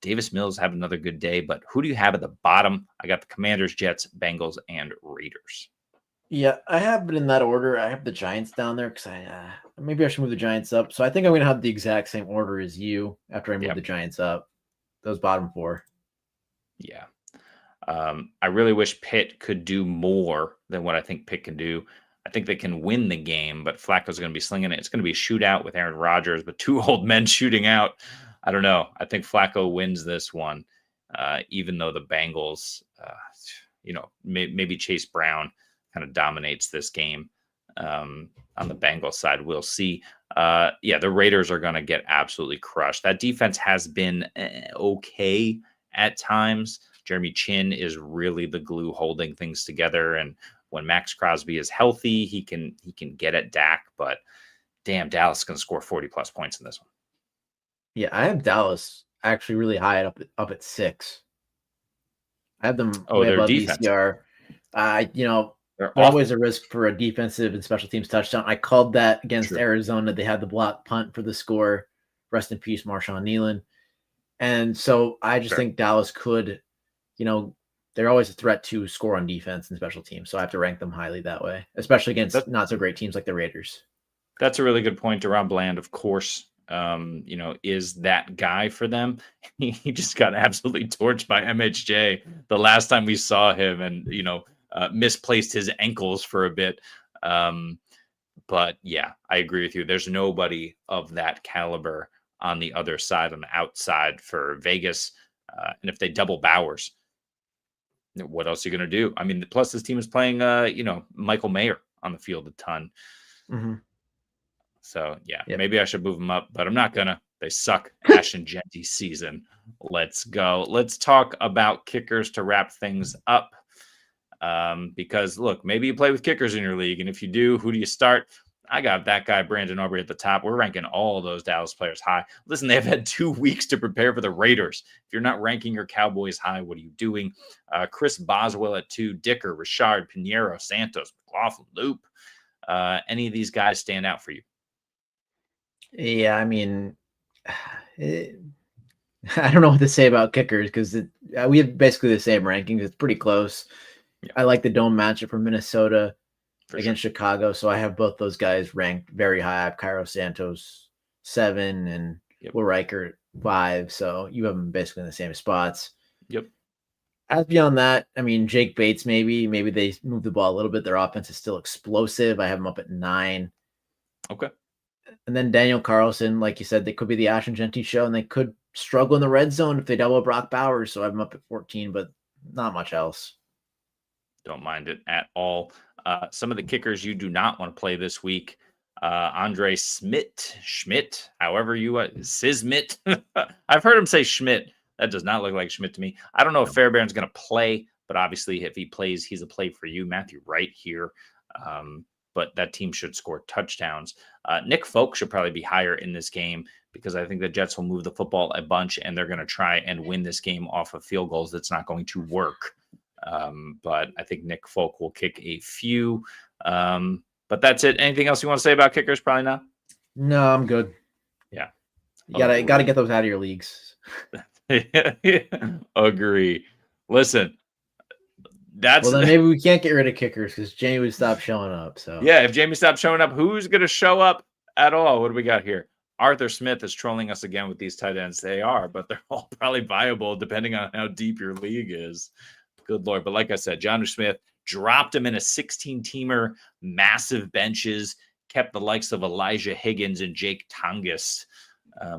Davis Mills have another good day, but who do you have at the bottom? I got the Commanders, Jets, Bengals, and Raiders. Yeah, I have it in that order. I have the Giants down there because maybe I should move the Giants up. So I think I'm going to have the exact same order as you after I move the Giants up. Those bottom four. Yeah. I really wish Pitt could do more than what I think Pitt can do. I think they can win the game, but Flacco's going to be slinging it. It's going to be a shootout with Aaron Rodgers, but two old men shooting out. I don't know. I think Flacco wins this one, even though the Bengals, maybe Chase Brown kind of dominates this game on the Bengals side. We'll see. The Raiders are going to get absolutely crushed. That defense has been okay at times. Jeremy Chin is really the glue holding things together. And when Max Crosby is healthy, he can get at Dak. But damn, Dallas is going to score 40+ points in this one. Yeah, I have Dallas actually really high up at 6. I have them way above ECR. They're always a risk for a defensive and special teams touchdown. I called that against Arizona. They had the block punt for the score. Rest in peace, Marshawn Kneeland. And so I just think Dallas could, they're always a threat to score on defense and special teams. So I have to rank them highly that way, especially against not so great teams like the Raiders. That's a really good point. DeRon Bland, of course, is that guy for them. He just got absolutely torched by MHJ the last time we saw him and, misplaced his ankles for a bit. But yeah, I agree with you. There's nobody of that caliber on the other side, on the outside for Vegas. And if they double Bowers, what else are you going to do? I mean, plus this team is playing, Michael Mayer on the field a ton. Mm-hmm. So, maybe I should move them up, but I'm not going to. They suck. Ash and Genty season. Let's go. Let's talk about kickers to wrap things up. Because, look, maybe you play with kickers in your league, and if you do, who do you start? I got that guy, Brandon Aubrey, at the top. We're ranking all those Dallas players high. Listen, they've had 2 weeks to prepare for the Raiders. If you're not ranking your Cowboys high, what are you doing? Chris Boswell at 2, Dicker, Richard, Pinheiro, Santos, McLaughlin, Loop. Any of these guys stand out for you? Yeah, I mean, I don't know what to say about kickers because we have basically the same rankings. It's pretty close. Yeah. I like the dome matchup for Minnesota against Chicago, so I have both those guys ranked very high. I have Cairo Santos 7 and Will Riker 5, so you have them basically in the same spots. Yep. As beyond that, I mean, Jake Bates, maybe they move the ball a little bit. Their offense is still explosive. I have them up at 9. Okay. And then Daniel Carlson, like you said, they could be the Ash and Genty show, and they could struggle in the red zone if they double Brock Bowers. So I have them up at 14, but not much else. Don't mind it at all. Some of the kickers you do not want to play this week. Andre Schmidt, however you Sismit. I've heard him say Schmidt. That does not look like Schmidt to me. I don't know if Fairbairn's going to play, but obviously if he plays, he's a play for you. Matthew Wright here. But that team should score touchdowns. Nick Folk should probably be higher in this game because I think the Jets will move the football a bunch and they're going to try and win this game off of field goals. That's not going to work. But I think Nick Folk will kick a few. But that's it. Anything else you want to say about kickers? Probably not. No, I'm good. Yeah. You gotta get those out of your leagues. Agree. Listen. Well, then maybe we can't get rid of kickers because Jamie would stop showing up. So yeah, if Jamie stops showing up, who's going to show up at all? What do we got here? Arthur Smith is trolling us again with these tight ends. They are, but they're all probably viable depending on how deep your league is. Good Lord. But like I said, Jonnu Smith dropped him in a 16-teamer, massive benches, kept the likes of Elijah Higgins and Jake Tongus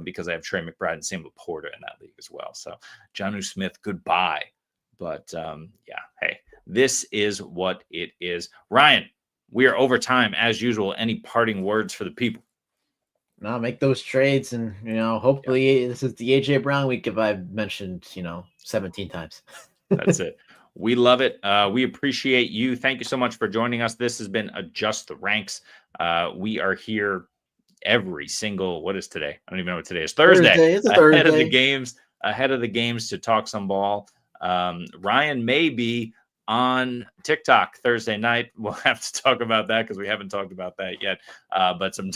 because I have Trey McBride and Sam Laporta in that league as well. So Jonnu Smith, goodbye. But hey, this is what it is. Ryan, we are over time as usual. Any parting words for the people? No, make those trades, and hopefully this is the AJ Brown week. If I've mentioned 17 times. That's it. We love it. We appreciate you. Thank you so much for joining us. This has been Adjust the Ranks. We are here every single, what is today? I don't even know what today is. Thursday. It's a ahead Thursday. of the games to talk some ball. Ryan may be on TikTok Thursday night. We'll have to talk about that because we haven't talked about that yet. But some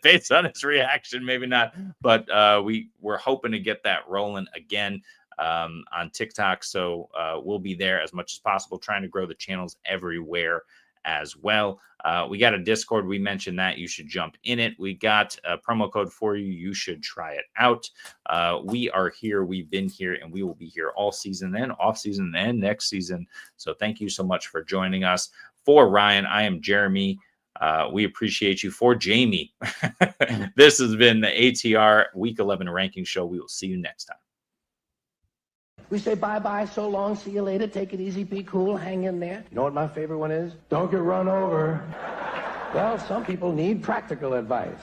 based on his reaction, maybe not. But we're hoping to get that rolling again on TikTok. So we'll be there as much as possible, trying to grow the channels everywhere as well. We got a Discord. We mentioned that. You should jump in it. We got a promo code for you. You should try it out. We are here. We've been here, and we will be here all season and off season and next season. So thank you so much for joining us. For Ryan, I am Jeremy. We appreciate you. For Jamie, this has been the ATR Week 11 Ranking Show. We will see you next time. We say bye-bye, so long, see you later, take it easy, be cool, hang in there. You know what my favorite one is? Don't get run over. Well, some people need practical advice,